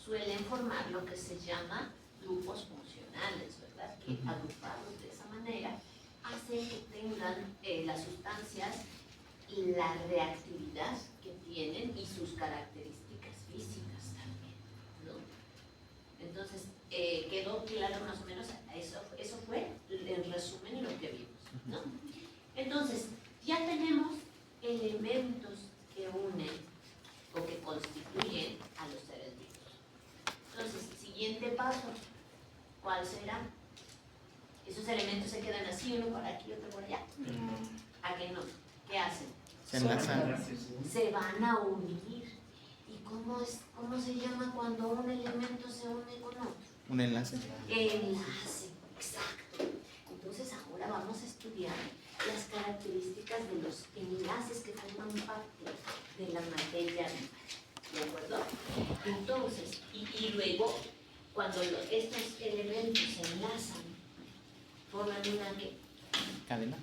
suelen formar lo que se llama grupos funcionales, ¿verdad? Que agrupados de esa manera hacen que tengan las sustancias la reactividad que tienen y sus características físicas también, ¿no? Entonces, quedó claro más o menos, eso fue en resumen lo que vimos, ¿no? Entonces, ya tenemos elementos que unen o que constituyen a los seres vivos. Entonces, siguiente paso, ¿cuál será? Esos elementos se quedan así, uno por aquí, otro por allá. ¿A qué no? ¿Qué hacen? Se enlazan. Se van a unir. ¿Y cómo se llama cuando un elemento se une con otro? Un enlace. Enlace, exacto. Entonces ahora vamos a estudiar las características de los enlaces que forman parte de la materia viva. ¿De acuerdo? Entonces, y luego, cuando estos elementos se enlazan, forman una ¿qué? Cadena.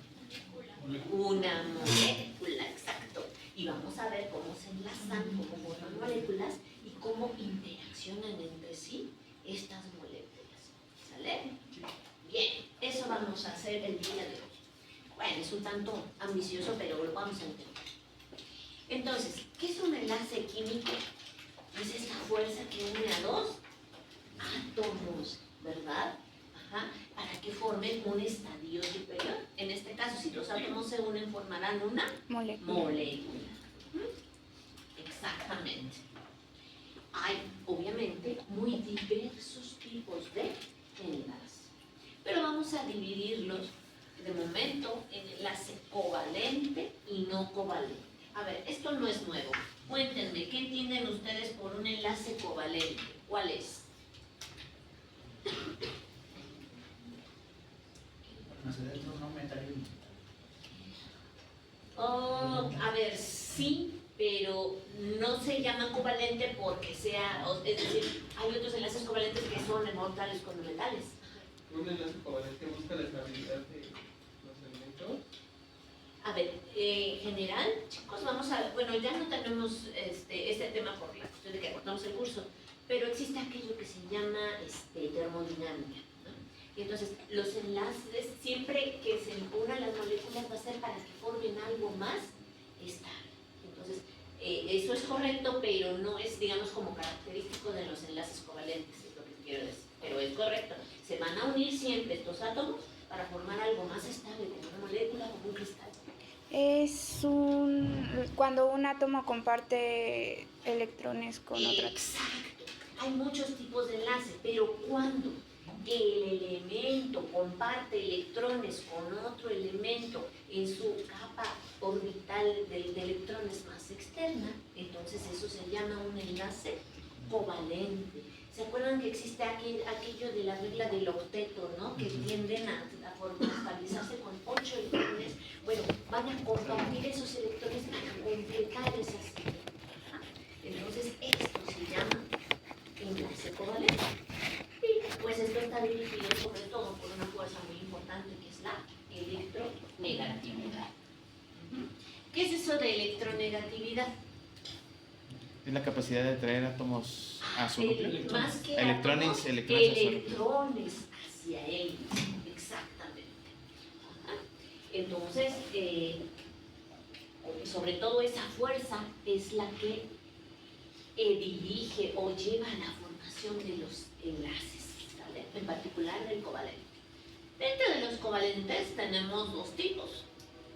Una molécula, exacto. Y vamos a ver cómo se enlazan, cómo forman moléculas y cómo interaccionan entre sí estas moléculas. ¿Sale? Bien, eso vamos a hacer el día de hoy. Bueno, es un tanto ambicioso, pero lo vamos a entender. Entonces, ¿qué es un enlace químico? Es esta fuerza que une a dos átomos, ¿verdad? Ajá, para que formen un estadio superior. En este caso, si los átomos se unen, formarán una molécula. Exactamente. Hay, obviamente, muy diversos tipos de enlace, pero vamos a dividirlos de momento en enlace covalente y no covalente. A ver, esto no es nuevo. Cuéntenme, ¿qué entienden ustedes por un enlace covalente? ¿Cuál es? Oh, a ver, sí, pero no se llama covalente porque sea, es decir, hay otros enlaces covalentes que son neutrales con metales. ¿Un enlace covalente busca la estabilidad de los elementos? A ver, en general, chicos, vamos a, bueno, ya no tenemos este tema por la cuestión de que cortamos el curso, pero existe aquello que se llama termodinámica, ¿no? Y entonces, los enlaces, siempre que se unan las moléculas, va a ser para que formen algo más estable. Entonces, eso es correcto, pero no es, digamos, como característico de los enlaces covalentes, es lo que quiero decir, pero es correcto. Se van a unir siempre estos átomos para formar algo más estable, como una molécula, como un cristal. Es cuando un átomo comparte electrones con otro. Exacto. Hay muchos tipos de enlace, pero cuando el elemento comparte electrones con otro elemento en su capa orbital de electrones más externa, entonces eso se llama un enlace covalente. ¿Se acuerdan que existe aquello de la regla del octeto, ¿no? Que tienden a estabilizarse con 8 electrones? Bueno, van a compartir esos electrones para completar esas. Entonces, esto se llama enlace covalente. Y pues esto está dirigido sobre todo por una fuerza muy importante que es la electronegatividad. ¿Qué es eso de electronegatividad? Es la capacidad de atraer átomos a su núcleo. Más que electrones, átomos, electrones hacia él. Exactamente. Ajá. Entonces, sobre todo esa fuerza es la que dirige o lleva a la formación de los enlaces, ¿vale? En particular del covalente. Dentro de los covalentes tenemos dos tipos,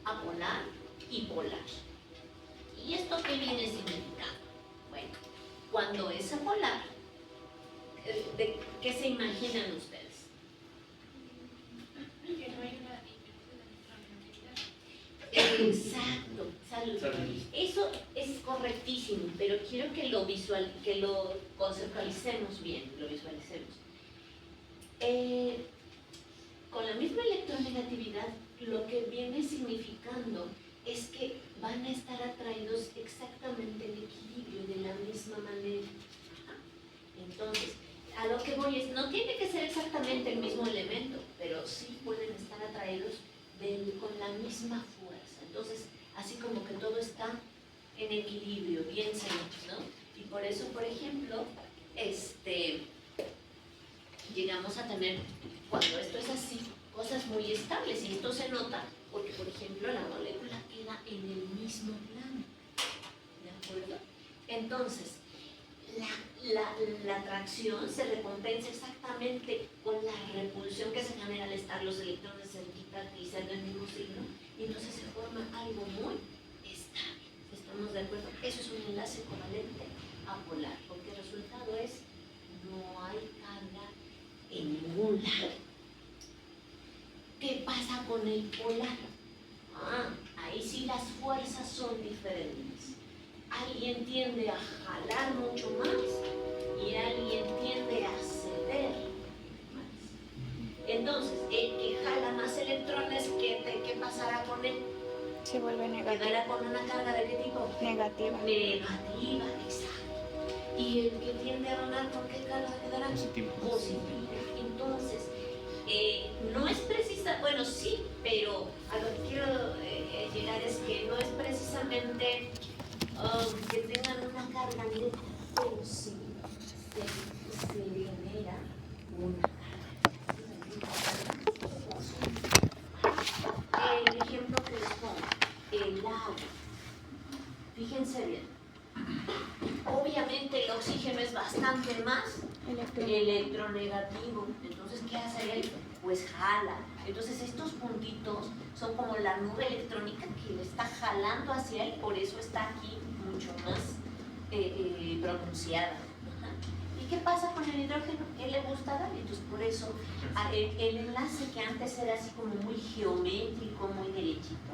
apolar y polar. ¿Y esto qué viene significando? Bueno, cuando es apolar, ¿de qué se imaginan ustedes? Que no hay una diferencia de Exacto, salud. Eso es correctísimo, pero quiero que lo conceptualicemos bien, lo visualicemos. Con la misma electronegatividad, lo que viene significando es que van a estar atraídos exactamente en equilibrio, de la misma manera. Entonces, a lo que voy es, no tiene que ser exactamente el mismo elemento, pero sí pueden estar atraídos con la misma fuerza. Entonces, así como que todo está en equilibrio, bien sano, ¿no? Y por eso, por ejemplo, llegamos a tener, cuando esto es así, cosas muy estables, y esto se nota porque, por ejemplo, la molécula queda en el mismo plano, ¿de acuerdo? Entonces, la atracción se recompensa exactamente con la repulsión que se genera al estar los electrones cerquita y ser del mismo signo, y entonces se forma algo muy estable. ¿Estamos de acuerdo? Eso es un enlace covalente apolar, porque el resultado es no hay carga en ningún lado. ¿Qué pasa con el polar? Ahí sí las fuerzas son diferentes. Alguien tiende a jalar mucho más y alguien tiende a ceder más. Entonces, el que jala más electrones, ¿qué pasará con él? Se vuelve negativa. ¿Quedará con una carga de qué tipo? Negativa. Negativa, exacto. Y el que tiende a donar, ¿con qué carga quedará? Positiva. Positiva. Entonces, no es precisa, bueno, sí, pero a lo que quiero llegar es que no es precisamente que tengan una carga neta, pero sí se genera una carga. El ejemplo que les pongo, el agua. Fíjense bien. Obviamente el oxígeno es bastante más electronegativo. Entonces, ¿qué hace él? Pues jala. Entonces, estos puntitos son como la nube electrónica que le está jalando hacia él, por eso está aquí mucho más pronunciada. ¿Y qué pasa con el hidrógeno? Él le gusta dar, entonces por eso el enlace que antes era así como muy geométrico, muy derechito,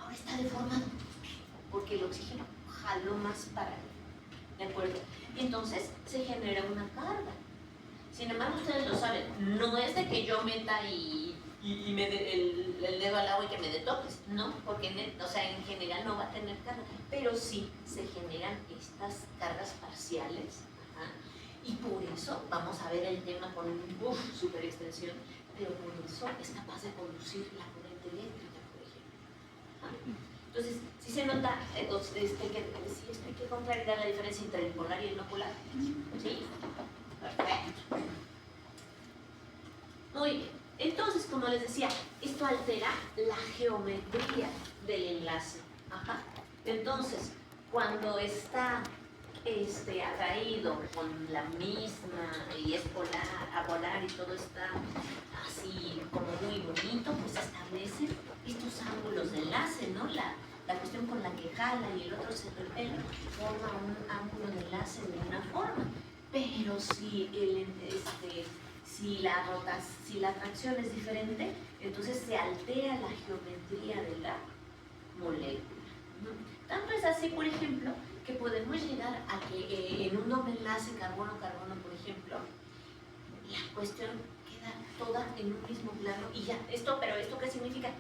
ahora está deformado, porque el oxígeno jaló más para él. ¿De acuerdo? Y entonces se genera una carga. Sin embargo, ustedes lo saben, no es de que yo meta y me dé el dedo al agua y que me dé toques, no, porque en general no va a tener carga, pero sí se generan estas cargas parciales. Ajá. Y por eso, vamos a ver el tema con super extensión, pero por eso es capaz de conducir la corriente eléctrica, por ejemplo. Ajá. Entonces, si se nota, sí expliqué con claridad la diferencia entre el polar y el no polar. ¿Sí? Perfecto. Muy bien. Entonces, como les decía, esto altera la geometría del enlace. Ajá. Entonces, cuando está atraído con la misma y es polar y todo está así como muy bonito, pues establecen estos ángulos de enlace, ¿no? La cuestión con la que jala y el otro se repele forma un ángulo de enlace de una forma. Pero si la atracción es diferente, entonces se altera la geometría de la molécula. Tanto es así, por ejemplo, que podemos llegar a que en un doble enlace carbono-carbono, por ejemplo, la cuestión queda toda en un mismo plano y ya, pero ¿esto qué significa?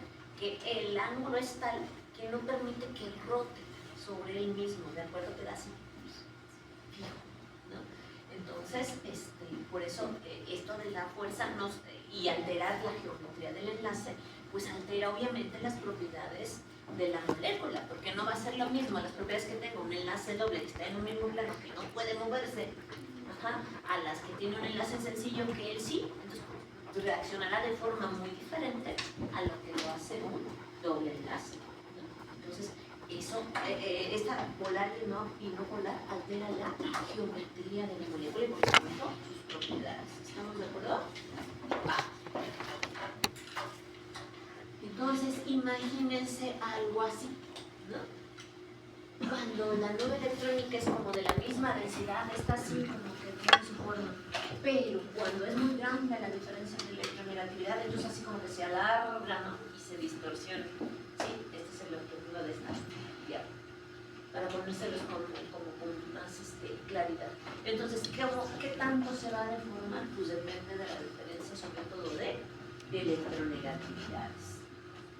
Que el ángulo es tal que no permite que rote sobre él mismo, ¿de acuerdo? Queda así fijo, ¿no? Entonces, por eso esto de la fuerza y alterar la geometría del enlace, pues altera obviamente las propiedades de la molécula, porque no va a ser lo mismo las propiedades que tenga un enlace doble que está en un mismo plano que no puede moverse, a las que tiene un enlace sencillo que él sí, entonces reaccionará de forma muy diferente a lo que lo hace un doble enlace, ¿no? Entonces, eso, esta polar y no polar altera la geometría de la molécula y por supuesto sus propiedades. ¿Estamos de acuerdo? Entonces, imagínense algo así, ¿no? Cuando la nube electrónica es como de la misma densidad, está así como que tiene su forma. Pero cuando es muy grande la diferencia de electronegatividad, entonces así como que se alarga, ¿no? Y se distorsiona. ¿Sí? Este es el objetivo de esta diapositiva, para ponérselos con más claridad. Entonces, ¿qué tanto se va a deformar? Pues depende de la diferencia, sobre todo de electronegatividades.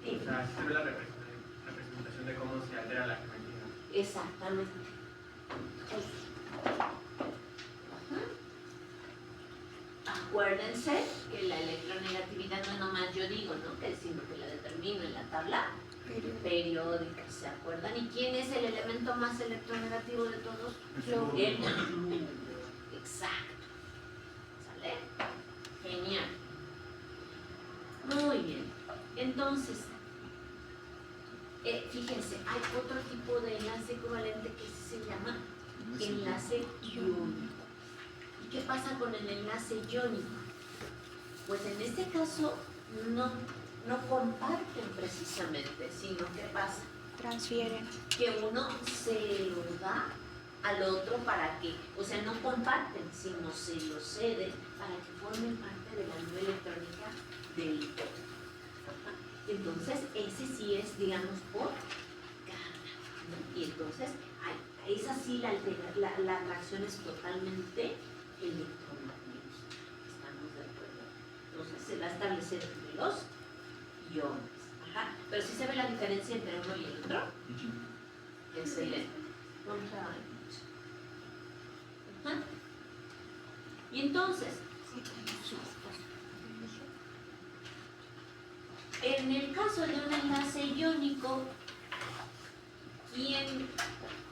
O sea, se ve la representación de cómo se altera la geometría. Exactamente. Acuérdense que la electronegatividad no es nomás yo digo, ¿no? Sino que la determino en la tabla periódica, ¿se acuerdan? ¿Y quién es el elemento más electronegativo de todos? El flúor. Exacto. ¿Sale? Genial. Muy bien. Entonces, fíjense, hay otro tipo de enlace covalente que se llama enlace iónico. ¿Y qué pasa con el enlace iónico? Pues en este caso no comparten precisamente, sino que pasa Transfieren. que uno se lo da al otro para que, o sea, no comparten, sino se lo cede para que formen parte de la nube electrónica del otro. Entonces, ese sí es, digamos, por carga, ¿no? Y entonces, es así la atracción es totalmente electromagnética. ¿Estamos de acuerdo? Entonces, se va a establecer entre los iones. Ajá. Pero sí se ve la diferencia entre uno y el otro. Excelente. Ajá. Y entonces, en el caso de un enlace iónico, ¿quién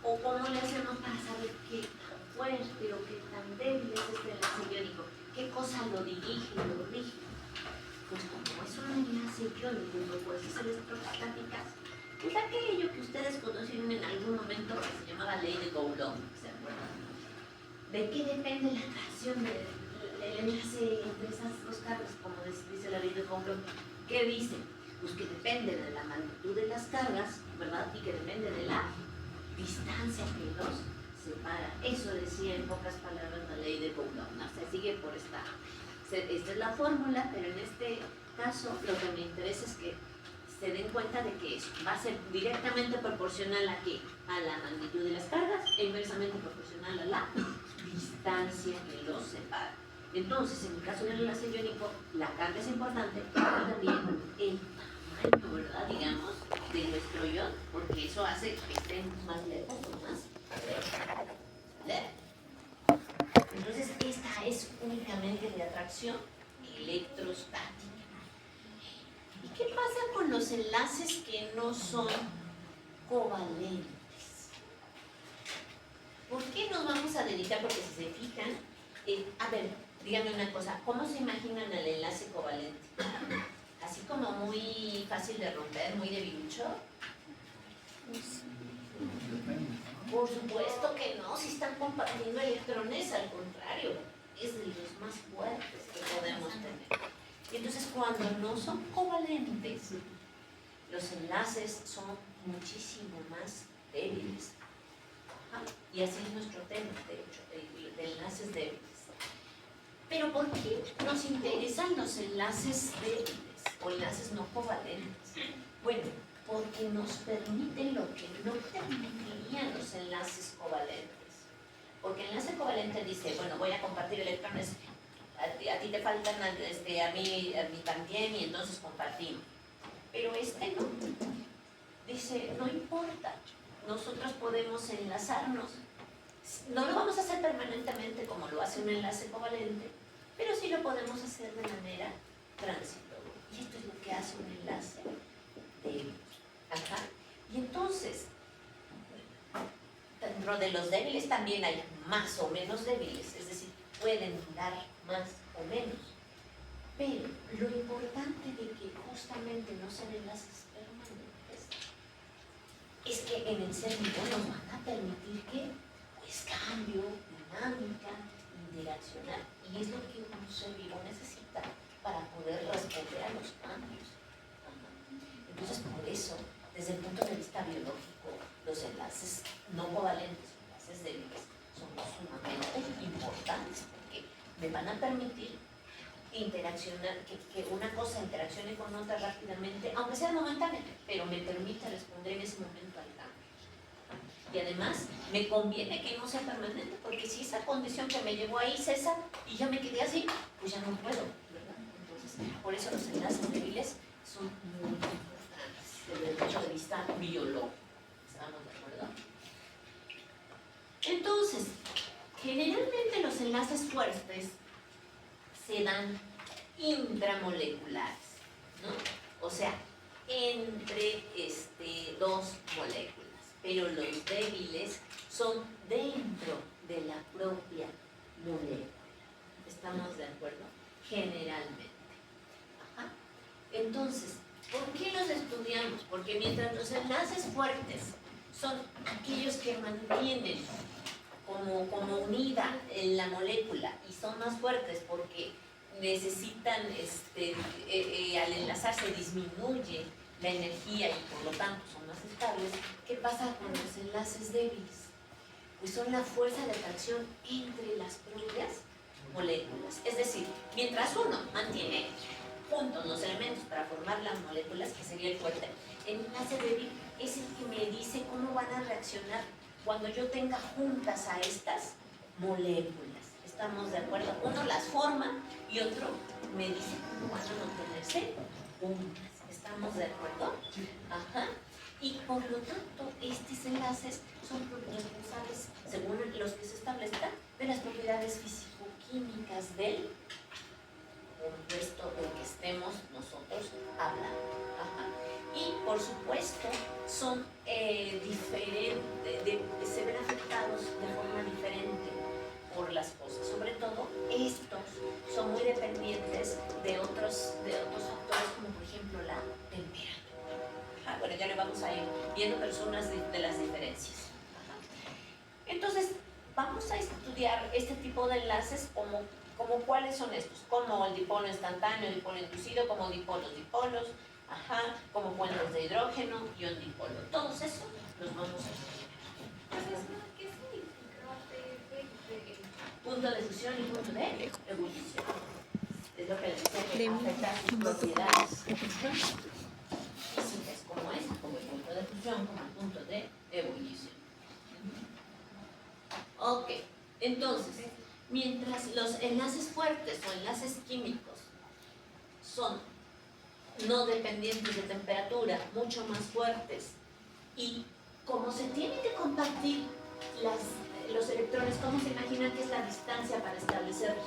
o cómo le hacemos para saber qué tan fuerte o qué tan débil es este enlace iónico? ¿Qué cosa lo dirige, lo rige? Pues como es un enlace iónico y fuerzas electrostáticas, pues aquello que ustedes conocieron en algún momento que se llamaba ley de Coulomb, ¿se acuerdan? ¿De qué depende la atracción del enlace entre esas dos cargas, como dice la ley de Coulomb? ¿Qué dice? Pues que depende de la magnitud de las cargas, ¿verdad? Y que depende de la distancia que los separa. Eso decía en pocas palabras la ley de Coulomb, ¿no? Se sigue por esta es la fórmula, pero en este caso lo que me interesa es que se den cuenta de que eso va a ser directamente proporcional a ¿qué? A la magnitud de las cargas e inversamente proporcional a la distancia que los separa. Entonces, en el caso del enlace iónico, la carga es importante, pero también el tamaño, ¿verdad? Digamos, de nuestro ion, porque eso hace que estemos más lejos o más lejos. Entonces, esta es únicamente de atracción electrostática. ¿Y qué pasa con los enlaces que no son covalentes? ¿Por qué nos vamos a dedicar? Porque si se fijan, a ver, díganme una cosa, ¿cómo se imaginan el enlace covalente? ¿Así como muy fácil de romper, muy debilucho? Por supuesto que no, si están compartiendo electrones, al contrario, es de los más fuertes que podemos tener. Y entonces cuando no son covalentes, los enlaces son muchísimo más débiles. Ajá. Y así es nuestro tema, de hecho, de enlaces débiles. Pero ¿por qué nos interesan los enlaces débiles o enlaces no covalentes? Bueno, porque nos permiten lo que no permitirían los enlaces covalentes. Porque el enlace covalente dice, bueno, voy a compartir electrones, a ti te faltan, a mí también, y entonces compartimos. Pero este no. Dice, no importa, nosotros podemos enlazarnos. No lo vamos a hacer permanentemente como lo hace un enlace covalente, pero sí lo podemos hacer de manera transitoria. Y esto es lo que hace un enlace débil. Ajá. Y entonces, dentro de los débiles también hay más o menos débiles, es decir, pueden dar más o menos. Pero lo importante de que justamente no sean enlaces permanentes es que en el ser vivo nos van a permitir que, pues, cambio, dinámica, interaccionar. Y es lo que un ser vivo necesita para poder responder a los cambios. Ajá. Entonces, por eso, desde el punto de vista biológico, los enlaces no covalentes, enlaces débiles, son sumamente importantes porque me van a permitir interaccionar, que una cosa interaccione con otra rápidamente, aunque sea momentánea, pero me permite responder en ese momento al cambio. Y además, me conviene que no sea permanente, porque si esa condición que me llevó ahí cesa y ya me quedé así, pues ya no puedo, ¿verdad? Entonces, por eso los enlaces débiles son muy importantes desde el punto de vista biológico. ¿Estamos de acuerdo? Entonces, generalmente los enlaces fuertes se dan intramoleculares, ¿no? O sea, entre dos moléculas, pero los débiles son dentro de la propia molécula. ¿Estamos de acuerdo? Generalmente. Ajá. Entonces, ¿por qué los estudiamos? Porque mientras los enlaces fuertes son aquellos que mantienen como unida en la molécula y son más fuertes porque necesitan, al enlazarse disminuye la energía y por lo tanto son más estables. ¿Qué pasa con los enlaces débiles? Pues son la fuerza de atracción entre las propias moléculas. Es decir, mientras uno mantiene juntos los elementos para formar las moléculas, que sería el fuerte, el enlace débil es el que me dice cómo van a reaccionar cuando yo tenga juntas a estas moléculas. ¿Estamos de acuerdo? Uno las forma y otro me dice cómo van a mantenerse juntas. ¿Estamos de acuerdo? Ajá. Y por lo tanto, estos enlaces son responsables, según los que se establezcan, de las propiedades físico-químicas del compuesto del que estemos nosotros hablando. Ajá. Y por supuesto, son diferentes, se ven afectados de forma diferente por las cosas. Sobre todo, estos son muy dependientes de otros factores, como por ejemplo la temperatura. Ajá. Bueno, ya le vamos a ir viendo personas de las diferencias. Ajá. Entonces, vamos a estudiar este tipo de enlaces como cuáles son estos, como el dipolo instantáneo, el dipolo inducido, como dipolos, ajá, como puentes de hidrógeno, ion dipolo. Todos esos los vamos a estudiar. ¿Qué significa Punto de fusión y punto de ebullición. Es lo que les decía que afecta sus propiedades físicas como el punto de fusión, como el punto de ebullición. Ok, entonces, mientras los enlaces fuertes o enlaces químicos son no dependientes de temperatura, mucho más fuertes, y como se tienen que compartir los electrones, ¿cómo se imaginan que es la distancia para establecerlos?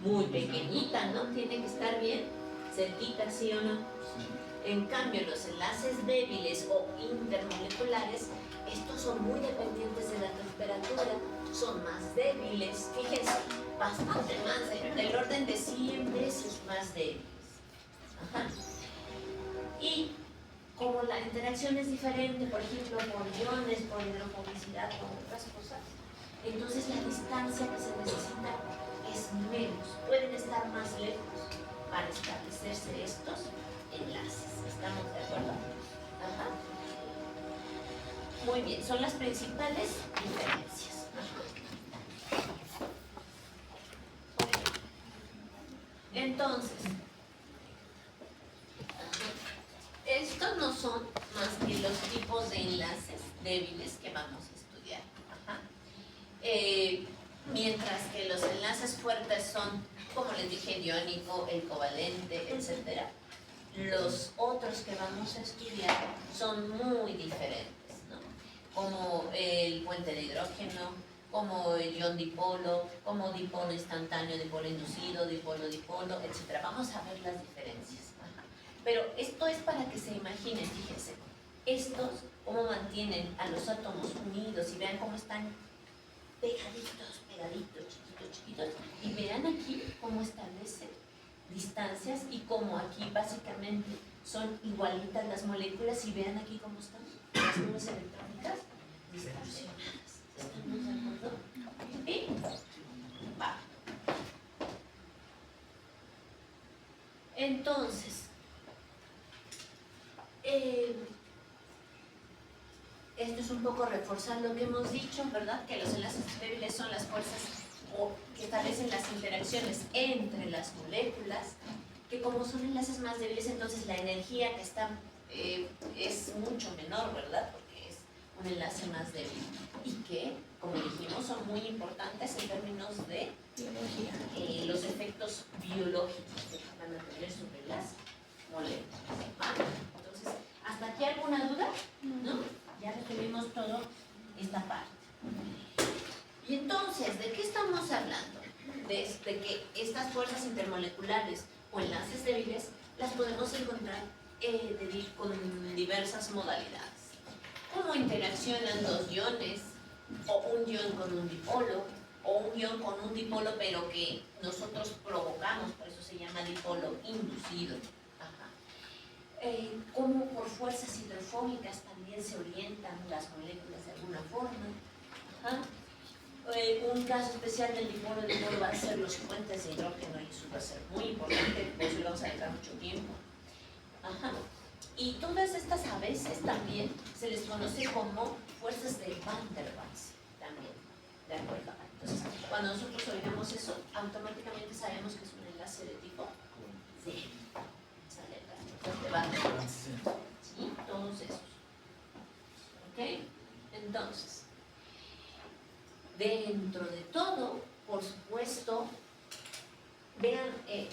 Muy pequeñita, ¿no? Tiene que estar bien cerquita, ¿sí o no? En cambio, los enlaces débiles o intermoleculares, estos son muy dependientes de la temperatura, son más débiles, fíjense, bastante más, del orden de 100 veces más débiles. Ajá. Y como la interacción es diferente, por ejemplo, por iones, por hidrofobicidad, por otras cosas, entonces la distancia que se necesita es menos. Pueden estar más lejos para establecerse estos enlaces. ¿Estamos de acuerdo? Ajá. Muy bien, son las principales diferencias. Ajá. Entonces, estos no son más que los tipos de enlaces débiles que vamos a estudiar. Ajá. Mientras que los enlaces fuertes son, como les dije, el iónico, el covalente, etc. Los otros que vamos a estudiar son muy diferentes, ¿no? Como el puente de hidrógeno, como el ion dipolo, como dipolo instantáneo, dipolo inducido, dipolo-dipolo, etc. Vamos a ver las diferencias. Ajá. Pero esto es para que se imaginen, fíjense, estos cómo mantienen a los átomos unidos y vean cómo están pegaditos, chiquitos, y vean aquí cómo establecen distancias y cómo aquí básicamente son igualitas las moléculas y vean aquí cómo están las nubes electrónicas distorsionadas. ¿Estamos de acuerdo? ¿Sí? Va. Entonces, esto es un poco reforzar lo que hemos dicho, ¿verdad? Que los enlaces débiles son las fuerzas que establecen las interacciones entre las moléculas, que como son enlaces más débiles, entonces la energía que está es mucho menor, ¿verdad? Porque es un enlace más débil. Y que, como dijimos, son muy importantes en términos de biología, los efectos biológicos que van a tener sobre las moléculas. ¿Vale? Entonces, ¿hasta aquí alguna duda? ¿No? Ya resumimos todo esta parte. Y entonces, ¿de qué estamos hablando? De que estas fuerzas intermoleculares o enlaces débiles las podemos encontrar con diversas modalidades. Cómo interaccionan dos iones, o un ion con un dipolo, o un ion con un dipolo, pero que nosotros provocamos, por eso se llama dipolo inducido. Ajá. Como por fuerzas hidrofóbicas también se orientan las moléculas de alguna forma. Ajá. Un caso especial del dipolo va a ser los puentes de hidrógeno, y eso va a ser muy importante, por eso le vamos a dedicar mucho tiempo. Ajá. Y todas estas a veces también se les conoce como fuerzas de Van der Waals también, ¿de acuerdo? Entonces, cuando nosotros oigamos eso, automáticamente sabemos que es un enlace de tipo D. Sale las fuerzas de Van der Waals. ¿Sí? Todos esos. ¿Ok? Entonces, dentro de todo, por supuesto, vean,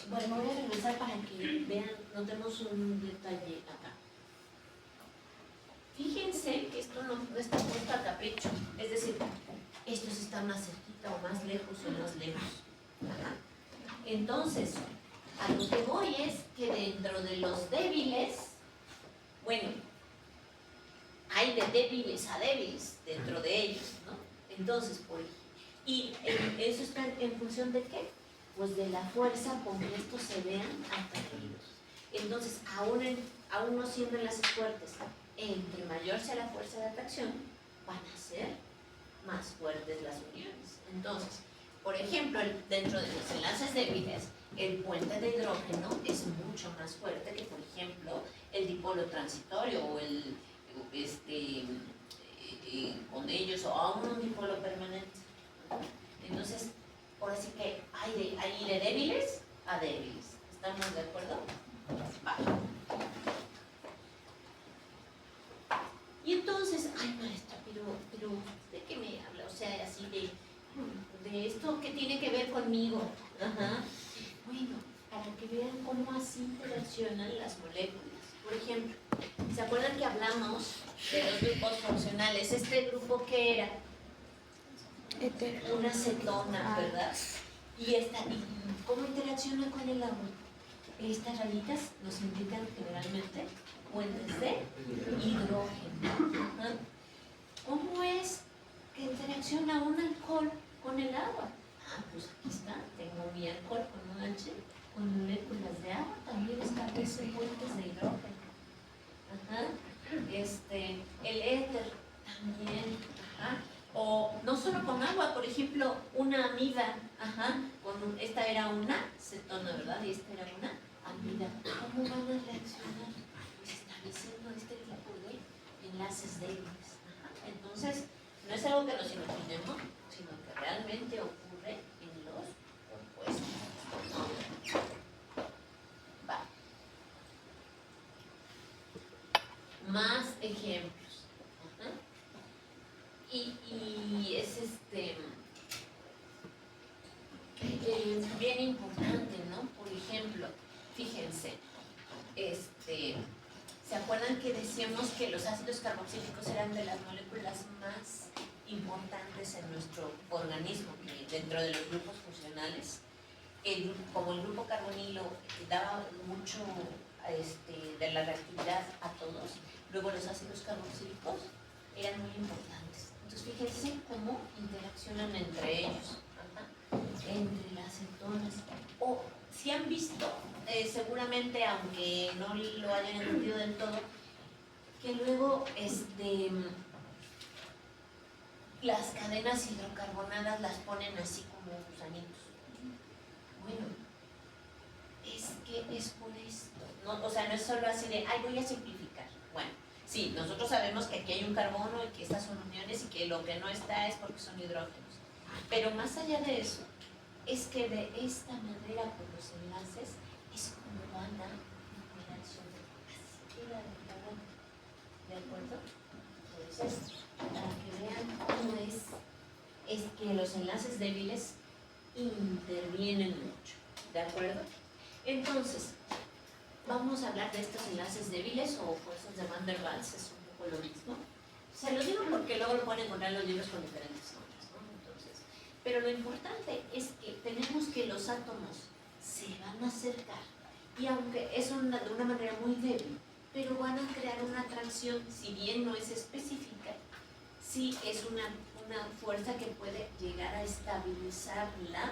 bueno, voy a regresar para que vean, notemos un detalle acá. Fíjense que esto no está puesto a capricho, es decir, estos están más cerquita o más lejos o más lejos. Ajá. Entonces, a lo que voy es que dentro de los débiles, bueno, hay de débiles a débiles dentro de ellos, ¿no? Entonces, y eso está en función de qué? Pues de la fuerza con que estos se vean atraídos. Entonces, aún no siendo enlaces fuertes, entre mayor sea la fuerza de atracción, van a ser más fuertes las uniones. Entonces, por ejemplo, dentro de los enlaces débiles, el puente de hidrógeno es mucho más fuerte que, por ejemplo, el dipolo transitorio o con ellos, o aún un dipolo permanente. Entonces, por así que hay de débiles a débiles. ¿Estamos de acuerdo? Vale. Y entonces, ay maestra, pero ¿de qué me habla? O sea, así de esto que tiene que ver conmigo. Ajá. Bueno, para que vean cómo así interaccionan las moléculas. Por ejemplo, ¿se acuerdan que hablamos de los grupos funcionales? ¿Este grupo qué era? Una cetona, ¿verdad? ¿Y cómo interacciona con el agua? Estas rayitas nos indican generalmente puentes de hidrógeno. ¿Ah? ¿Cómo es que interacciona un alcohol con el agua? Ah, pues aquí está, tengo mi alcohol con un H, con moléculas de agua, también establece puentes de hidrógeno. Ajá. El éter también. Ajá. O no solo con agua, por ejemplo, una amida, esta era una cetona, ¿verdad? Y esta era una amida. ¿Cómo van a reaccionar? Pues estableciendo este tipo de enlaces débiles. Ajá. Entonces, no es algo que nos imaginemos, sino que realmente ocurre en los compuestos. Va. Más ejemplos. Y es bien importante, ¿no? Por ejemplo, fíjense, ¿se acuerdan que decíamos que los ácidos carboxílicos eran de las moléculas más importantes en nuestro organismo, que dentro de los grupos funcionales, como el grupo carbonilo daba mucho de la reactividad a todos, luego los ácidos carboxílicos eran muy importantes. Entonces, fíjense cómo interaccionan entre ellos, entre las cetonas. O si han visto, seguramente, aunque no lo hayan entendido del todo, que luego las cadenas hidrocarbonadas las ponen así como gusanitos. Bueno, es que es por esto, ¿no? O sea, no es solo así de, ay, voy a simplificar. Bueno, sí, nosotros sabemos que aquí hay un carbono y que estas son uniones y que lo que no está es porque son hidrógenos. Pero más allá de eso, es que de esta manera, por los enlaces, es como van a interaccionar. Así queda ¿de acuerdo? Entonces, para que vean cómo es que los enlaces débiles intervienen mucho. ¿De acuerdo? Entonces, vamos a hablar de estos enlaces débiles o fuerzas de Van der Waals, es un poco lo mismo. Se lo digo porque luego lo pueden encontrar en los libros con diferentes nombres, ¿no? Entonces, pero lo importante es que tenemos que los átomos se van a acercar y aunque es de una manera muy débil, pero van a crear una atracción, si bien no es específica, sí es una una fuerza que puede llegar a estabilizar la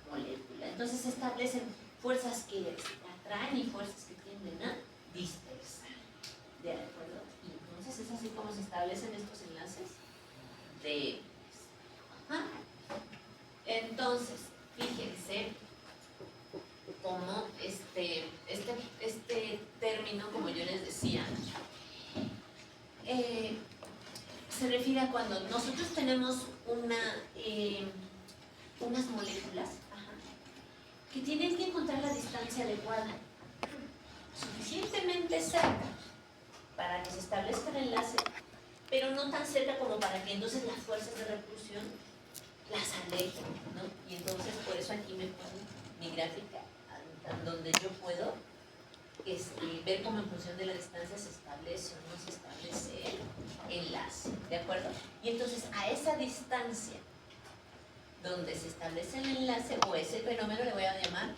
molécula. Entonces se establecen fuerzas que atraen y fuerzas que tienden a dispersar. ¿De acuerdo? Y entonces es así como se establecen estos enlaces de... Ajá. Entonces, fíjense cómo este término, como yo les decía, se refiere a cuando nosotros tenemos unas moléculas, ajá, que tienen que encontrar la distancia adecuada, suficientemente cerca para que se establezca el enlace, pero no tan cerca como para que entonces las fuerzas de repulsión las alejen, ¿no? Y entonces por eso aquí me pongo mi gráfica donde yo puedo ver cómo en función de la distancia se establece o no se establece el enlace, ¿de acuerdo? Y entonces a esa distancia donde se establece el enlace o ese fenómeno le voy a llamar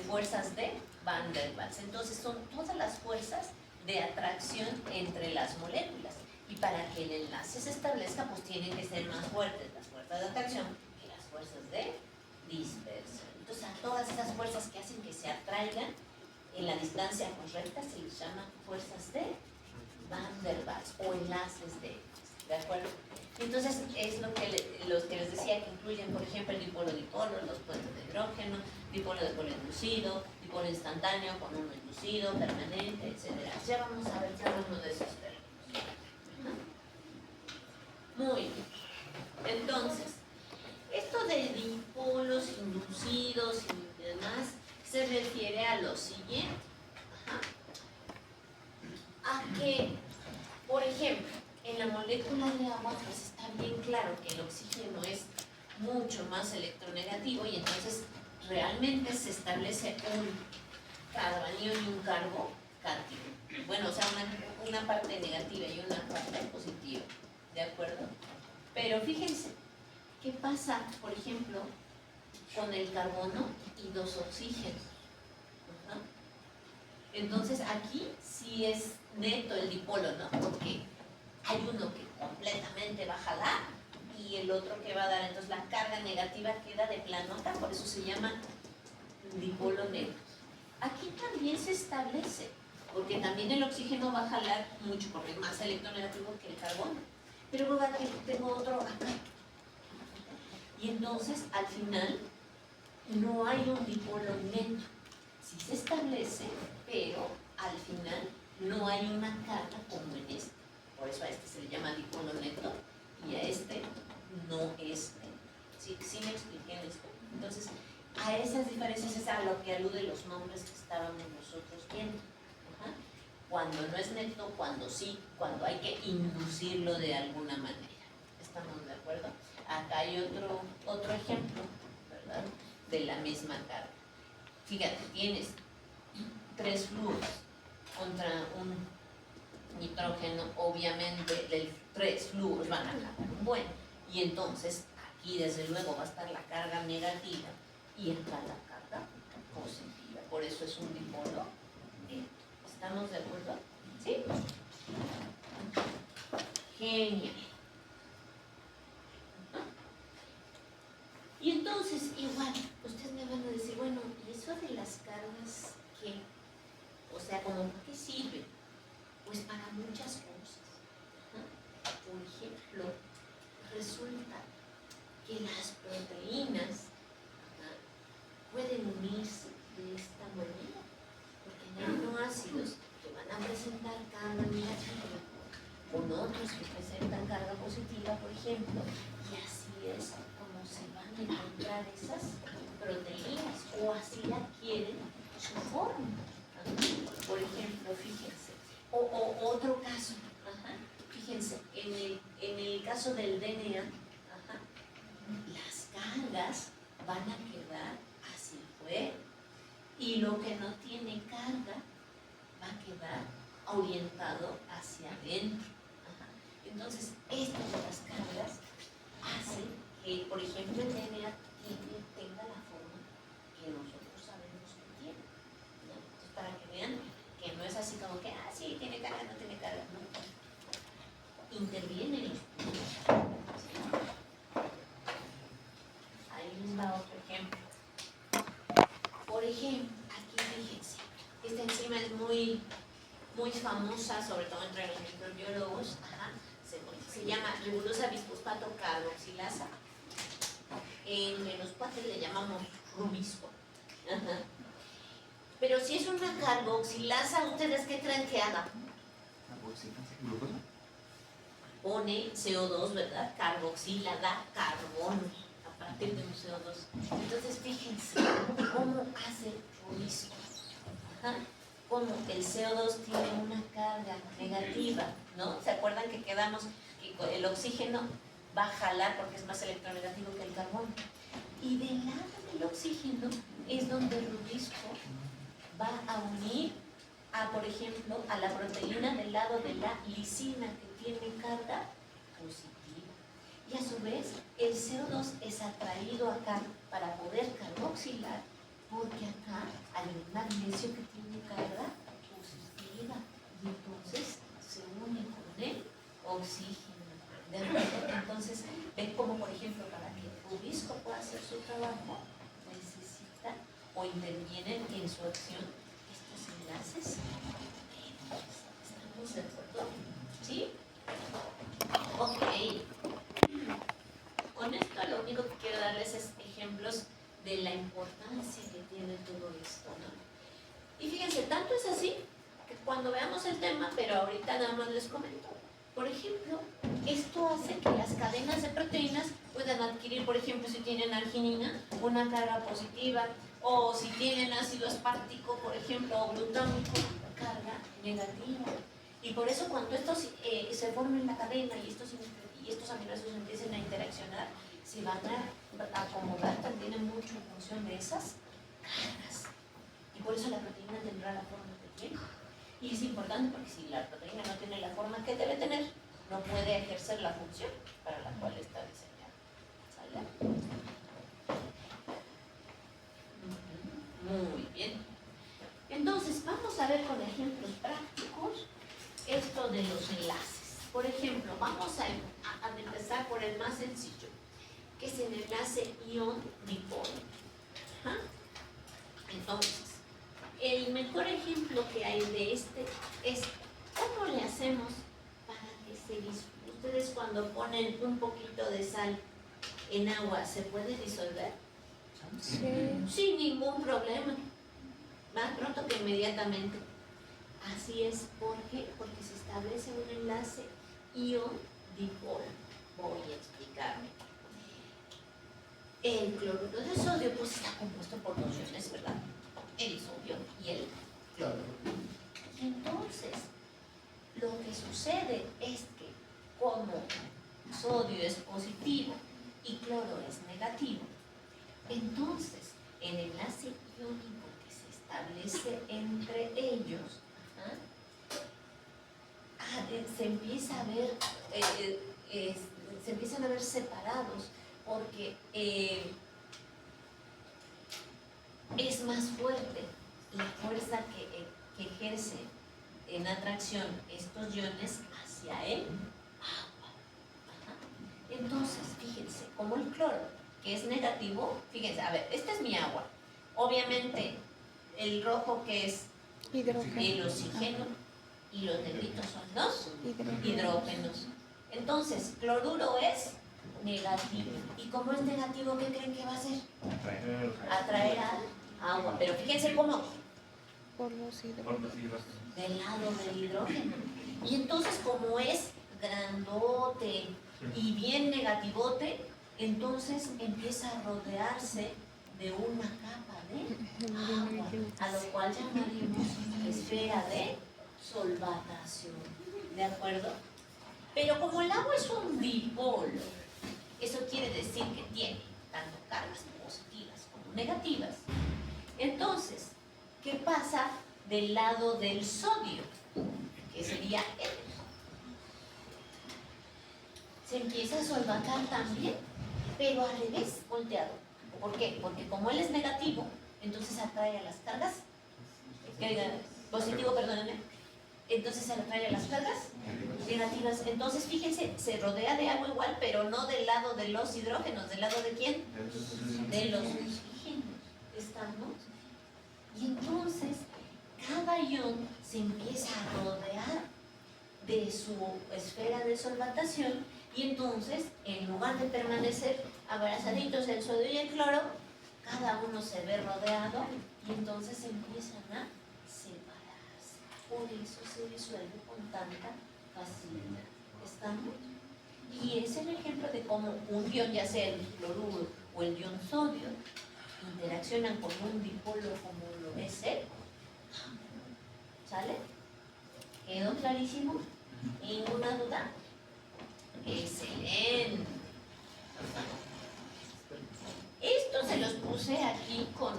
fuerzas de Van der Waals. Entonces son todas las fuerzas de atracción entre las moléculas, y para que el enlace se establezca pues tienen que ser más fuertes las fuerzas de atracción que las fuerzas de dispersión. Entonces a todas esas fuerzas que hacen que se atraigan en la distancia correcta se les llama fuerzas de Van der Waals o enlaces ¿de acuerdo? Entonces es los que les decía que incluyen, por ejemplo, el dipolo-dipolo, los puentes de hidrógeno, dipolo-dipolo inducido, dipolo instantáneo con uno inducido, permanente, etc. Ya vamos a ver cada uno de esos términos. Muy bien. Entonces, esto de dipolos inducidos y demás se refiere a lo siguiente. A que, por ejemplo, en la molécula de agua pues está bien claro que el oxígeno es mucho más electronegativo y entonces realmente se establece un carbanión y un carbo cátion. Bueno, o sea, una parte negativa y una parte positiva, ¿de acuerdo? Pero fíjense, ¿qué pasa, por ejemplo, con el carbono y dos oxígenos? Ajá. Entonces aquí sí es neto el dipolo, ¿no? Porque hay uno que completamente va a jalar y el otro que va a dar, entonces la carga negativa queda de planota, por eso se llama dipolo neto. Aquí también se establece, porque también el oxígeno va a jalar mucho porque es más electronegativo que el carbono, pero luego aquí tengo otro acá. Y entonces al final no hay un dipolo neto, sí se establece, pero al final no hay una carga como en este. Por eso a este se le llama dipolo neto y a este no es neto. ¿Sí me expliqué en esto? Entonces, a esas diferencias es a lo que aluden los nombres que estábamos nosotros viendo. Ajá. Cuando no es neto, cuando sí, cuando hay que inducirlo de alguna manera. ¿Estamos de acuerdo? Acá hay otro ejemplo, ¿verdad? De la misma carga. Fíjate, tienes 3 flúors contra un nitrógeno, obviamente 3 flúoros van a jalar un buen. Y entonces aquí desde luego va a estar la carga negativa y acá la carga positiva. Por eso es un dipolo neto. ¿Estamos de acuerdo? ¿Sí? Genial. Y entonces, igual, ustedes me van a decir, bueno, ¿y eso de las cargas qué? O sea, ¿cómo qué sirve? Pues para muchas cosas. Por ejemplo, resulta que las proteínas pueden unirse de esta manera, porque hay aminoácidos que van a presentar carga negativa con otros que presentan carga positiva, por ejemplo, y así es como se van a encontrar esas proteínas, o así adquieren su forma. Por ejemplo, fíjense, o otro caso, fíjense, en el caso del DNA, las cargas van a quedar hacia afuera y lo que no tiene carga va a quedar orientado hacia adentro. Entonces, esto de las cargas hace que, por ejemplo, el DNA tenga la forma que nosotros sabemos que tiene, ¿no? Entonces, para que vean que no es así como que, sí, tiene carga, no tiene carga, no. Intervienen los puntos. por ejemplo, aquí fíjense, esta enzima es muy famosa, sobre todo entre los microbiólogos, se llama ribulasa bisfosfato carboxilasa. Entre los cuates le llamamos rubisco. Ajá. Pero si es una carboxilasa, ¿ustedes qué creen que haga? Pone CO2, ¿verdad? Carboxila da carbono a partir de un CO2. Entonces fíjense cómo hace rubisco. Ajá. Como el CO2 tiene una carga negativa, ¿no? ¿Se acuerdan que quedamos que el oxígeno va a jalar porque es más electronegativo que el carbono? Y del lado del oxígeno es donde el rubisco va a unir a, por ejemplo, a la proteína del lado de la lisina que tiene carga positiva. Y a su vez, el CO2 es atraído acá para poder carboxilar, porque acá hay un magnesio que tiene carga positiva y entonces se une con el oxígeno. ¿De acuerdo? Entonces, ven como, por ejemplo, para que el rubisco pueda hacer su trabajo, necesita o intervienen en su acción estos enlaces. ¿Estamos de acuerdo? ¿Sí? Ok. Con esto lo único que quiero darles es ejemplos de la importancia que tiene todo esto, ¿no? Y fíjense, tanto es así que cuando veamos el tema, pero ahorita nada más les comento. Por ejemplo, esto hace que las cadenas de proteínas puedan adquirir, por ejemplo, si tienen arginina, una carga positiva, o si tienen ácido aspartico, por ejemplo, o glutámico, carga negativa. Y por eso cuando estos se formen la cadena y estos aminoácidos empiecen a interaccionar, se van a acomodar también mucho en función de esas cargas. Y por eso la proteína tendrá la forma que tiene. Y es importante porque si la proteína no tiene la forma que debe tener, no puede ejercer la función para la cual está diseñada. ¿Sale? Muy bien. Entonces, vamos a ver con ejemplos prácticos esto de los enlaces. Por ejemplo, vamos a empezar por el más sencillo, que es el enlace ion-dipol. Entonces, el mejor ejemplo que hay de este es cómo le hacemos para que se disuelva. Ustedes cuando ponen un poquito de sal en agua, ¿se puede disolver? Sí. Sin ningún problema, más pronto que inmediatamente. Así es, ¿por qué? Porque se establece un enlace ion-dipol. Voy a explicarme. El cloruro de sodio pues está compuesto por dos iones, ¿verdad? El sodio y el cloro. Y entonces, lo que sucede es que como sodio es positivo y cloro es negativo, entonces el enlace iónico que se establece entre ellos se empieza a ver, se empiezan a ver separados porque es más fuerte la fuerza que ejerce en atracción estos iones hacia el agua. Entonces, fíjense, como el cloro, que es negativo, fíjense, a ver, esta es mi agua. Obviamente, el rojo que es Hidrógeno. el oxígeno y los negritos son los hidrógenos. Entonces, cloruro es negativo. ¿Y como es negativo, qué creen que va a hacer? Atraer al agua. Pero fíjense cómo. Por los hidrógenos. Del lado del hidrógeno. Y entonces, como es grandote y bien negativote, entonces empieza a rodearse de una capa de agua, a lo cual llamaremos esfera de solvatación. ¿De acuerdo? Pero como el agua es un dipolo, eso quiere decir que tiene tanto cargas positivas como negativas. Entonces, ¿qué pasa del lado del sodio? Que sería N. Se empieza a solvatar también, pero al revés, volteado. ¿Por qué? Porque como él es negativo, entonces atrae a las cargas, positivo, perdónenme, entonces se atrae a las cargas negativas. Entonces, fíjense, se rodea de agua igual, pero no del lado de los hidrógenos. ¿Del lado de quién? De los oxígenos. ¿Estamos? Y entonces cada ion se empieza a rodear de su esfera de solvatación y entonces en lugar de permanecer abrazaditos el sodio y el cloro, cada uno se ve rodeado y entonces empiezan a separarse. Por eso se disuelve con tanta facilidad. ¿Estamos? Y es el ejemplo de cómo un ion, ya sea el cloruro o el ion sodio, interaccionan con un dipolo como lo es él. ¿Sale? ¿Quedó clarísimo? ¿Ninguna duda? Excelente. Esto se los puse aquí con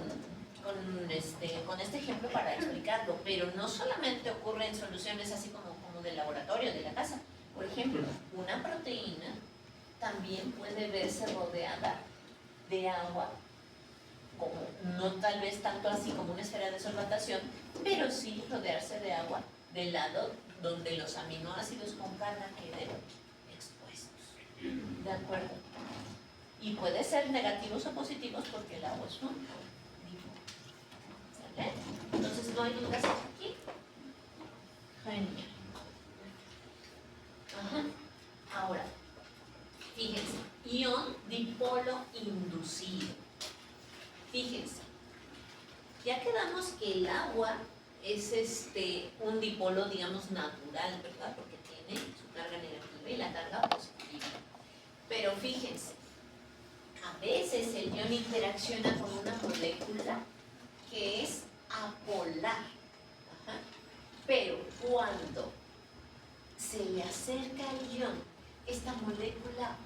este ejemplo para explicarlo, pero no solamente ocurre en soluciones así como del laboratorio, de la casa. Por ejemplo, una proteína también puede verse rodeada de agua, como no tal vez tanto así como una esfera de solvatación, pero sí rodearse de agua del lado donde los aminoácidos con carga queden expuestos. ¿De acuerdo? Y puede ser negativos o positivos porque el agua es un dipolo. ¿Sale? Entonces no hay dudas aquí. Genial. Ajá. Ahora, fíjense, ion dipolo inducido. Fíjense, ya quedamos que el agua es un dipolo, digamos, natural, ¿verdad? Porque tiene su carga negativa y la carga positiva. Pero fíjense, a veces el ion interacciona con una molécula que es apolar. Ajá. Pero cuando se le acerca al ion, esta molécula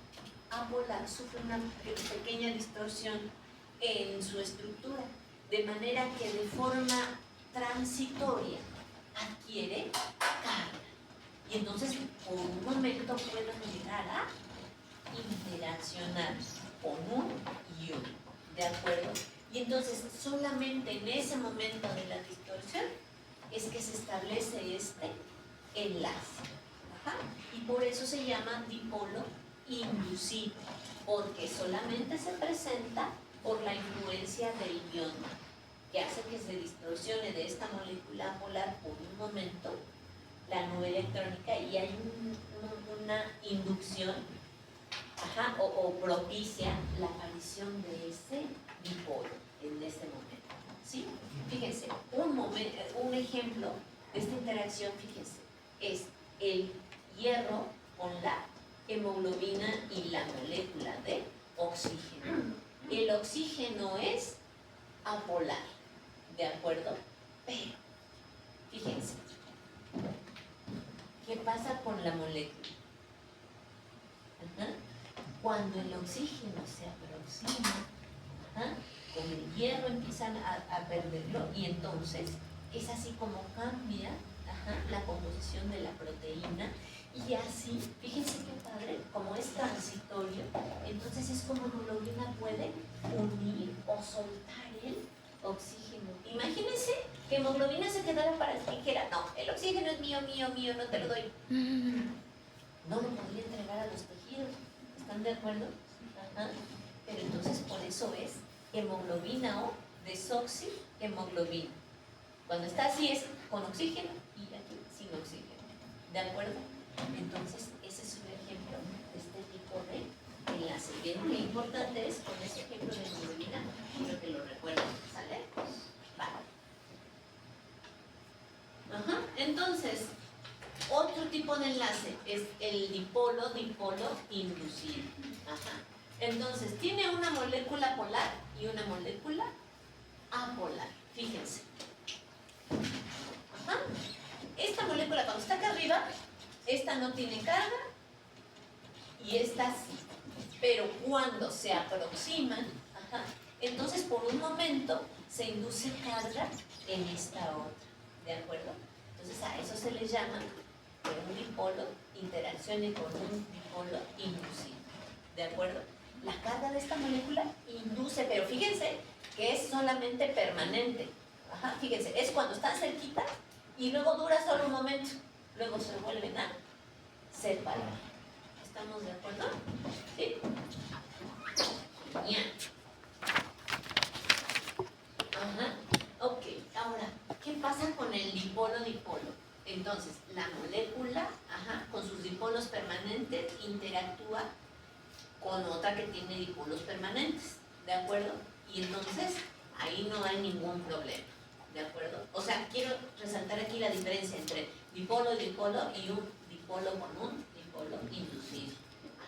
apolar sufre una pequeña distorsión en su estructura, de manera que de forma transitoria adquiere carga. Y entonces por un momento pueden llegar a interaccionar con un ion, ¿de acuerdo? Y entonces solamente en ese momento de la distorsión es que se establece este enlace. Ajá. Y por eso se llama dipolo inducido, porque solamente se presenta por la influencia del ion, que hace que se distorsione de esta molécula polar por un momento la nube electrónica y hay una inducción, ajá, o propicia la aparición de ese dipolo en este momento. ¿Sí? Fíjense, un ejemplo de esta interacción, fíjense, es el hierro con la hemoglobina y la molécula de oxígeno. El oxígeno es apolar, ¿de acuerdo? Pero, fíjense, ¿qué pasa con la molécula? Ajá. Cuando el oxígeno se aproxima, ajá, con el hierro empiezan a perderlo y entonces es así como cambia, ajá, la composición de la proteína. Y así, fíjense qué padre, como es transitorio, entonces es como la hemoglobina puede unir o soltar el oxígeno. Imagínense que hemoglobina se quedara para que dijera, no, el oxígeno es mío, mío, mío, no te lo doy. No lo podría entregar a los tejidos, ¿están de acuerdo? Ajá. Pero entonces por eso es hemoglobina o desoxihemoglobina. Cuando está así es con oxígeno y aquí sin oxígeno, ¿de acuerdo? Entonces, ese es un ejemplo de este tipo de enlace. Bien, lo importante es con ese ejemplo de hemoglobina, quiero que lo recuerden, ¿sale? Vale. Ajá. Entonces, otro tipo de enlace es el dipolo inducido. Ajá. Entonces, tiene una molécula polar y una molécula apolar. Fíjense. Ajá. Esta molécula cuando está acá arriba, esta no tiene carga y esta sí. Pero cuando se aproximan, ajá, entonces por un momento se induce carga en esta otra. ¿De acuerdo? Entonces a eso se le llama que un dipolo interaccione con un dipolo inducido. ¿De acuerdo? La carga de esta molécula induce, pero fíjense que es solamente permanente. Ajá, fíjense, es cuando están cerquita y luego dura solo un momento. Luego se vuelven a separar. ¿Estamos de acuerdo? ¿Sí? Genial. Ajá. Ok. que tiene dipolos permanentes, ¿de acuerdo? Y entonces ahí no hay ningún problema, ¿de acuerdo? O sea, quiero resaltar aquí la diferencia entre dipolo y dipolo y un dipolo con un dipolo inducido.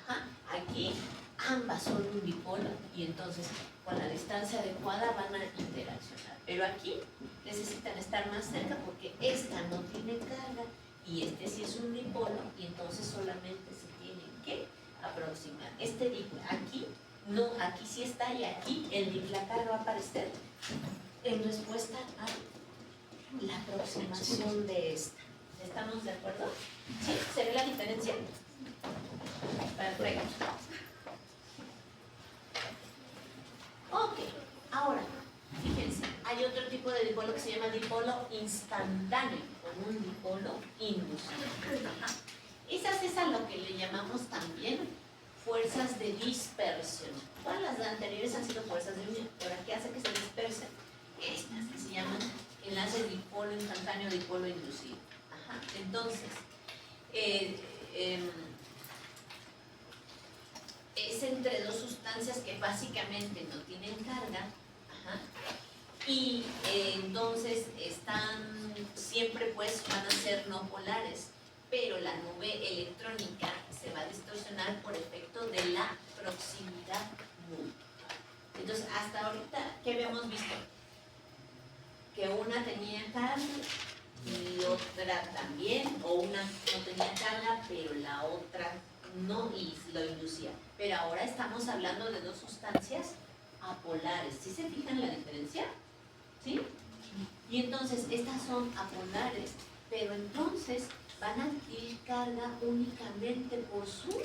Ajá, aquí ambas son un dipolo y entonces con la distancia adecuada van a interaccionar. Pero aquí necesitan estar más cerca porque esta no tiene carga y este sí es un dipolo y entonces solamente se tienen que aproximar. Aquí no, aquí sí está y aquí la carga va a aparecer en respuesta a la aproximación de esta. ¿Estamos de acuerdo? ¿Sí? ¿Se ve la diferencia? Perfecto. Ok, ahora, fíjense, hay otro tipo de dipolo que se llama dipolo instantáneo, o un dipolo inducido. Esa es a lo que le llamamos también fuerzas de dispersión. Todas las anteriores han sido fuerzas de unión. Ahora, ¿qué hace que se dispersen? Estas que se llaman enlaces dipolo instantáneo, dipolo inducido. Ajá. Entonces, es entre dos sustancias que básicamente no tienen carga. Ajá. Y entonces siempre pues van a ser no polares, pero la nube electrónica se va a distorsionar por efecto de la proximidad múltiple. Entonces, hasta ahorita, ¿qué habíamos visto? Que una tenía carga y otra también, o una no tenía carga, pero la otra no y lo inducía. Pero ahora estamos hablando de dos sustancias apolares. ¿Sí se fijan la diferencia? ¿Sí? Y entonces, estas son apolares, pero entonces van a adquirir carga únicamente por su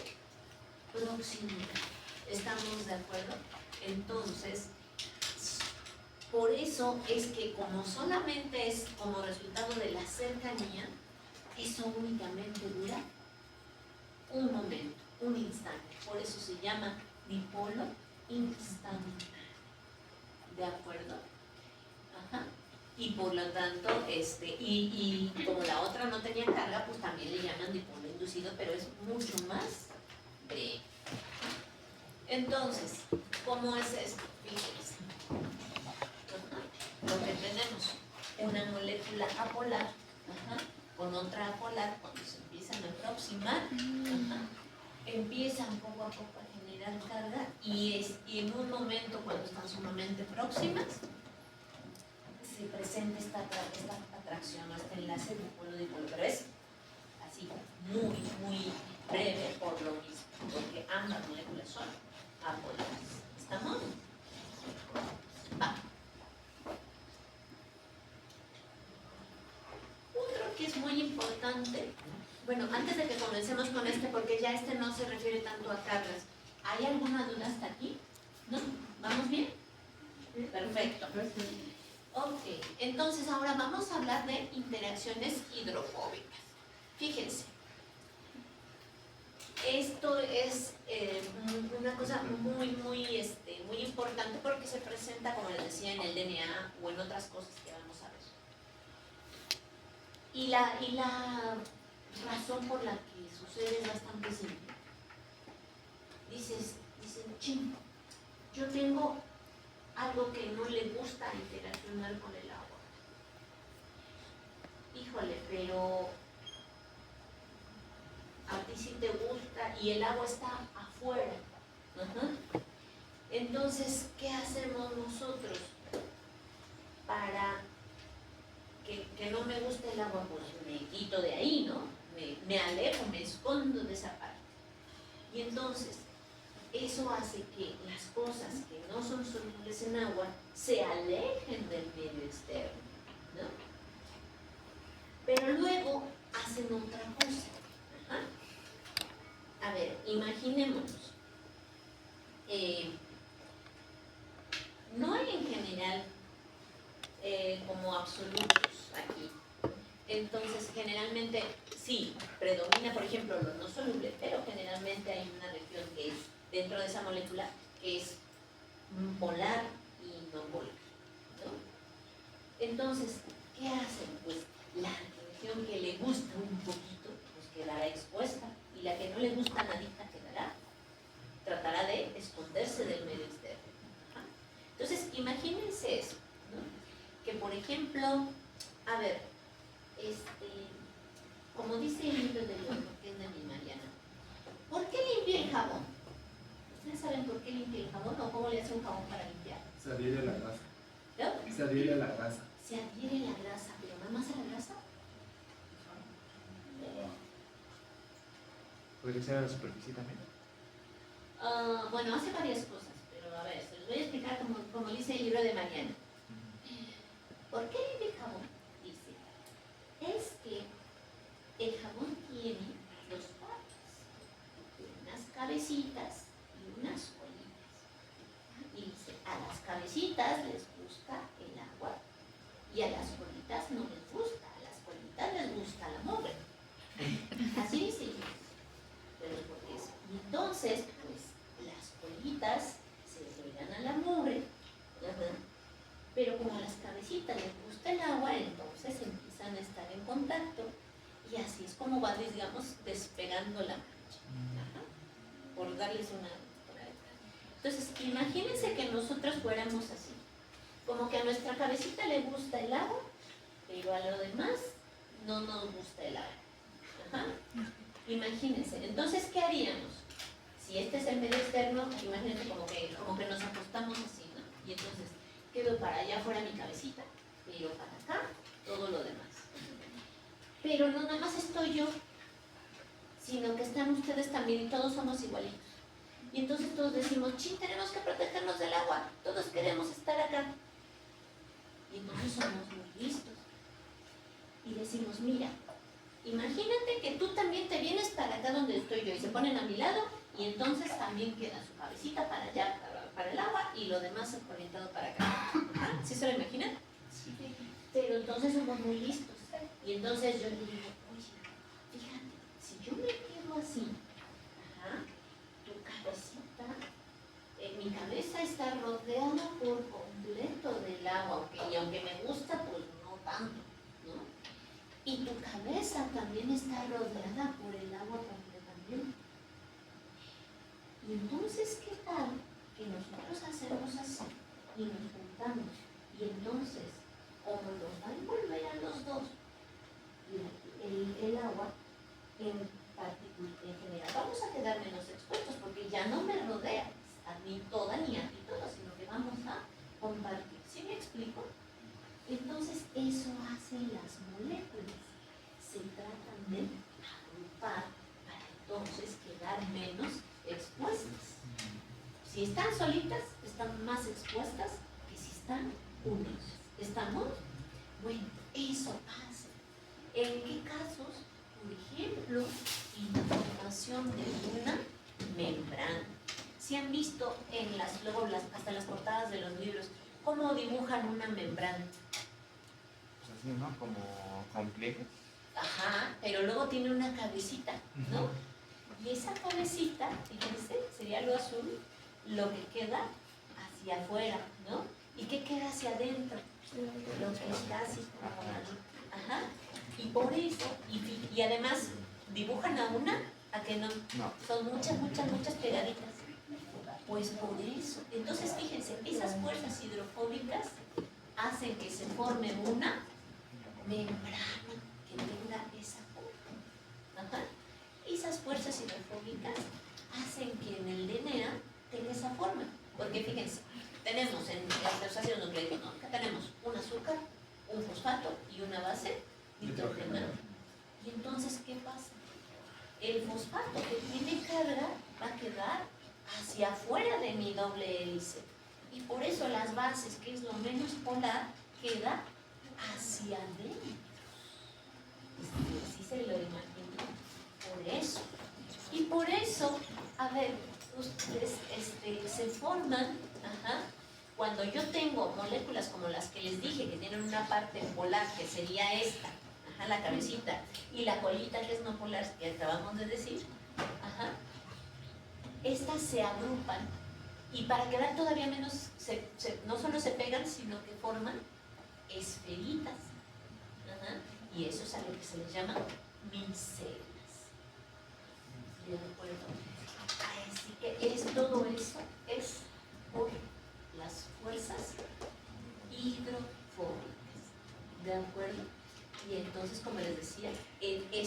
proximidad. ¿Estamos de acuerdo? Entonces, por eso es que como solamente es como resultado de la cercanía, eso únicamente dura un momento, un instante. Por eso se llama dipolo instantáneo. ¿De acuerdo? Ajá. Y por lo tanto, y como la otra no tenía carga, pues también le llaman dipolo inducido, pero es mucho más breve. Entonces, ¿cómo es esto? Fíjense. Lo que tenemos, una molécula apolar, con otra apolar, cuando se empiezan a aproximar, empiezan poco a poco a generar carga y en un momento, cuando están sumamente próximas, se presenta esta atracción, este enlace dipolo-dipolo, pero es así, muy, muy breve por lo mismo, porque ambas moléculas son apolares. ¿Estamos? Va. Otro que es muy importante, bueno, antes de que comencemos con porque ya no se refiere tanto a cargas, ¿hay alguna duda hasta aquí? ¿No? ¿Vamos bien? Perfecto. Ok, entonces ahora vamos a hablar de interacciones hidrofóbicas. Fíjense, esto es una cosa muy importante porque se presenta, como les decía, en el DNA o en otras cosas que vamos a ver. Y la razón por la que sucede es bastante simple. Dicen, ching, yo tengo algo que no le gusta interaccionar con el agua. Híjole, pero a ti sí te gusta y el agua está afuera. Entonces, ¿qué hacemos nosotros para que no me guste el agua? Pues me quito de ahí, ¿no? Me alejo, me escondo de esa parte. Y entonces, eso hace que las cosas que no son solubles en agua se alejen del medio externo, ¿no? Pero luego hacen otra cosa. A ver, imaginémonos. No hay en general como absolutos aquí. Entonces, generalmente, sí, predomina, por ejemplo, lo no soluble, pero generalmente hay una región que es dentro de esa molécula que es polar y no polar, ¿no? Entonces, ¿qué hacen? Pues la región que le gusta un poquito, pues quedará expuesta, y la que no le gusta nadita tratará de esconderse. Imagínense eso, ¿no? Que por ejemplo, a ver, como dice el libro de León, que es de mi Mariana, ¿por qué limpia el jabón? ¿Ustedes saben por qué limpia el jabón o cómo le hace un jabón para limpiar? Se adhiere a la grasa. ¿No? Se adhiere a la grasa. Se adhiere la grasa, pero nada más a la grasa. ¿Podría ser a la superficie también? Bueno, hace varias cosas, pero a ver, se los voy a explicar como dice el libro de Mariana. ¿Por qué limpia el jabón? Dice, es que el jabón tiene dos partes, unas cabecitas y unas colitas. Y dice, a las cabecitas les gusta el agua y a las colitas no les gusta, a las colitas les gusta la mugre. Así dice. Pero porque es. Y entonces, pues, las colitas se pegan a la mugre, pero como a las cabecitas les gusta el agua, entonces empiezan a estar en contacto y así es como va, digamos, despegando la mancha. Por darles una. Entonces, imagínense que nosotros fuéramos así, como que a nuestra cabecita le gusta el agua, pero a lo demás no nos gusta el agua. Ajá. Imagínense, entonces, ¿qué haríamos? Si este es el medio externo, imagínense como que nos acostamos así, ¿no? Y entonces quedo para allá afuera mi cabecita, pero para acá todo lo demás. Pero no nada más estoy yo, sino que están ustedes también y todos somos igualitos. Y entonces todos decimos, ¡chin! Tenemos que protegernos del agua, todos queremos estar acá. Y entonces somos muy listos. Y decimos, mira, imagínate que tú también te vienes para acá donde estoy yo y se ponen a mi lado y entonces también queda su cabecita para allá, para el agua y lo demás orientado para acá. ¿Ah? ¿Sí se lo imaginan? Sí. Pero entonces somos muy listos. Y entonces yo le digo, oye, fíjate, si yo me quedo así, tu cabecita, mi cabeza está rodeada por completo del agua, y aunque me gusta, pues no tanto, ¿no? Y tu cabeza también está rodeada por el agua completamente. Y entonces, ¿qué tal que nosotros hacemos así y nos juntamos? Y entonces, como nos va a envolver a los dos, el agua, en general, vamos a quedar menos expuestos porque ya no me rodea a mí toda ni a ti toda, sino que vamos a compartir. ¿Sí me explico? Entonces, eso hace las moléculas. Se tratan de agrupar para entonces quedar menos expuestas. Si están solitas, están más expuestas que si están unidas. ¿Estamos? Bueno, eso pasa. ¿En qué casos? Por ejemplo, en la formación de una membrana. Si han visto luego hasta las portadas de los libros, cómo dibujan una membrana. Pues así, ¿no? Como con pliegues. Ajá, pero luego tiene una cabecita, ¿no? Y esa cabecita, fíjense, sería lo azul, lo que queda hacia afuera, ¿no? ¿Y qué queda hacia adentro? Lo que está así como ajá. Y por eso, y además, dibujan a una, a que no. No. Son muchas pegaditas. Pues por eso. Entonces, fíjense, esas fuerzas hidrofóbicas hacen que se forme una membrana que tenga esa forma. Ajá. Esas fuerzas hidrofóbicas hacen que en el DNA tenga esa forma. Porque fíjense, tenemos en los ácidos nucleicos, ¿no? Acá tenemos un azúcar, un fosfato y una base nitrógena. Y entonces, ¿qué pasa? El fosfato que tiene carga va a quedar hacia afuera de mi doble hélice. Y por eso las bases, que es lo menos polar, queda hacia adentro. Así se lo imagino. Por eso. Y por eso, a ver, ustedes se forman, cuando yo tengo moléculas como las que les dije, que tienen una parte polar, que sería esta, la cabecita, y la colita, que es no polar, que acabamos de decir, estas se agrupan, y para quedar todavía menos, no solo se pegan, sino que forman esferitas. Y eso es a lo que se les llama micelas. ¿De acuerdo? Así que todo eso es por las fuerzas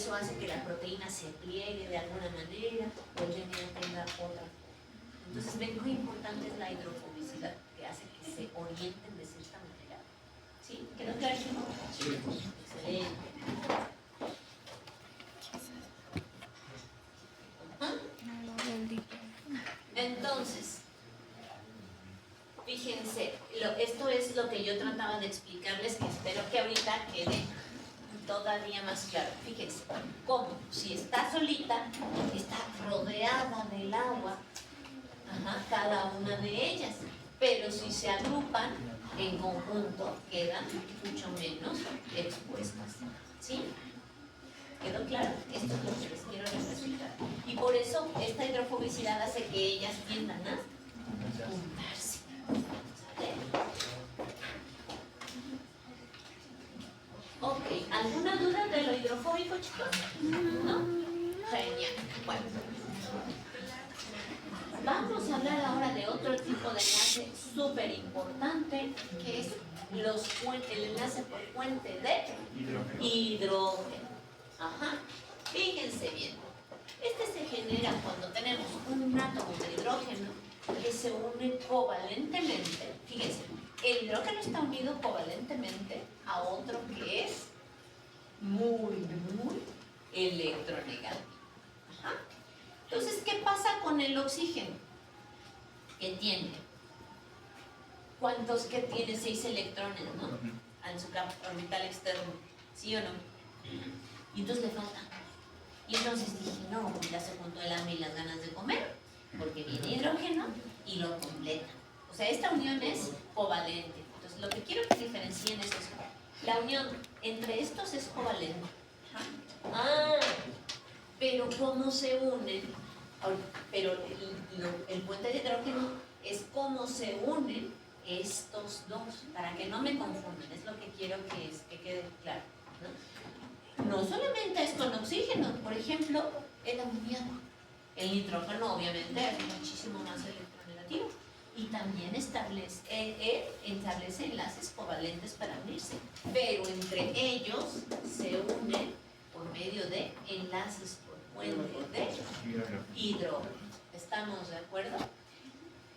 eso hace que la proteína se pliegue de alguna manera o el DNA tenga otra. Entonces, ven qué importante es la hidrofobicidad, que hace que se orienten de cierta manera. ¿Sí? ¿Quedó clarísimo? Sí. Excelente. Entonces, fíjense, esto es lo que yo trataba de explicarles, que espero que ahorita quede todavía más claro. Fíjense, cómo si está solita, está rodeada del agua, cada una de ellas, pero si se agrupan en conjunto, quedan mucho menos expuestas. ¿Sí? ¿Quedó claro? Esto es lo que les quiero representar. Y por eso esta hidrofobicidad hace que ellas tiendan a juntarse. ¿Sale? Ok, ¿alguna duda de lo hidrofóbico, chicos? ¿No? Genial. Bueno. Vamos a hablar ahora de otro tipo de enlace súper importante, que es el enlace por puente de hidrógeno. Fíjense bien. Este se genera cuando tenemos un átomo de hidrógeno que se une covalentemente. Fíjense, el hidrógeno está unido covalentemente a otro que es muy electronegativo. Entonces, ¿qué pasa con el oxígeno? Que tiene, ¿cuántos que tiene? 6 electrones, ¿no? En su campo orbital externo, ¿sí o no? Y entonces le faltan. Y entonces dije, no, ya se juntó el hambre y las ganas de comer, porque viene hidrógeno y lo completa. O sea, esta unión es covalente. Entonces, lo que quiero que diferencien es eso. La unión entre estos es covalente. Pero ¿cómo se unen? Pero el puente de hidrógeno es cómo se unen estos dos, para que no me confundan, es lo que quiero que quede claro, ¿no? No solamente es con oxígeno, por ejemplo, el amoníaco. El nitrógeno obviamente es muchísimo más electronegativo y también establece enlaces covalentes para unirse, pero entre ellos se unen por medio de enlaces por puente de hidrógeno. ¿Estamos de acuerdo?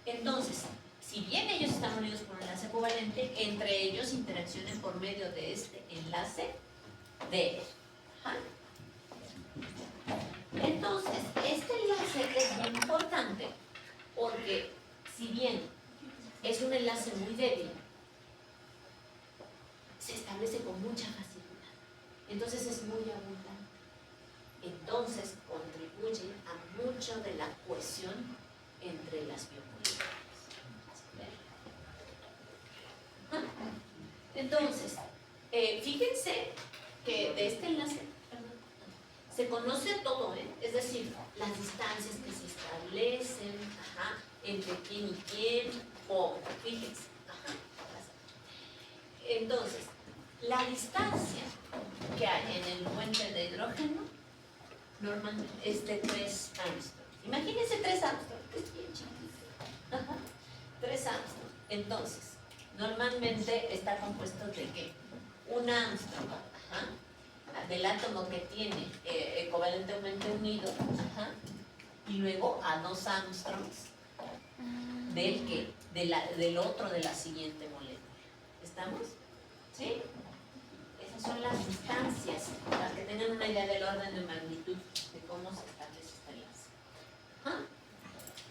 Entonces, si bien ellos están unidos por un enlace covalente, entre ellos interaccionan por medio de este enlace de Entonces, este enlace es muy importante porque si bien es un enlace muy débil, se establece con mucha facilidad. Entonces es muy abundante. Entonces contribuye a mucho de la cohesión entre las biomoléculas. Entonces, fíjense que de este enlace se conoce todo, es decir, las distancias que se establecen, entre quién y quién, o fíjense. Entonces, la distancia que hay en el puente de hidrógeno normalmente es de 3 Armstrong. Imagínense 3 Armstrong, es bien chiquito. 3 Armstrong. Entonces, normalmente está compuesto de ¿qué? Un Armstrong, del átomo que tiene covalentemente unido, y luego a 2 Armstrongs del que, del otro de la siguiente molécula. ¿Estamos? ¿Sí? Esas son las distancias, para que tengan una idea del orden de magnitud de cómo se establece este enlace.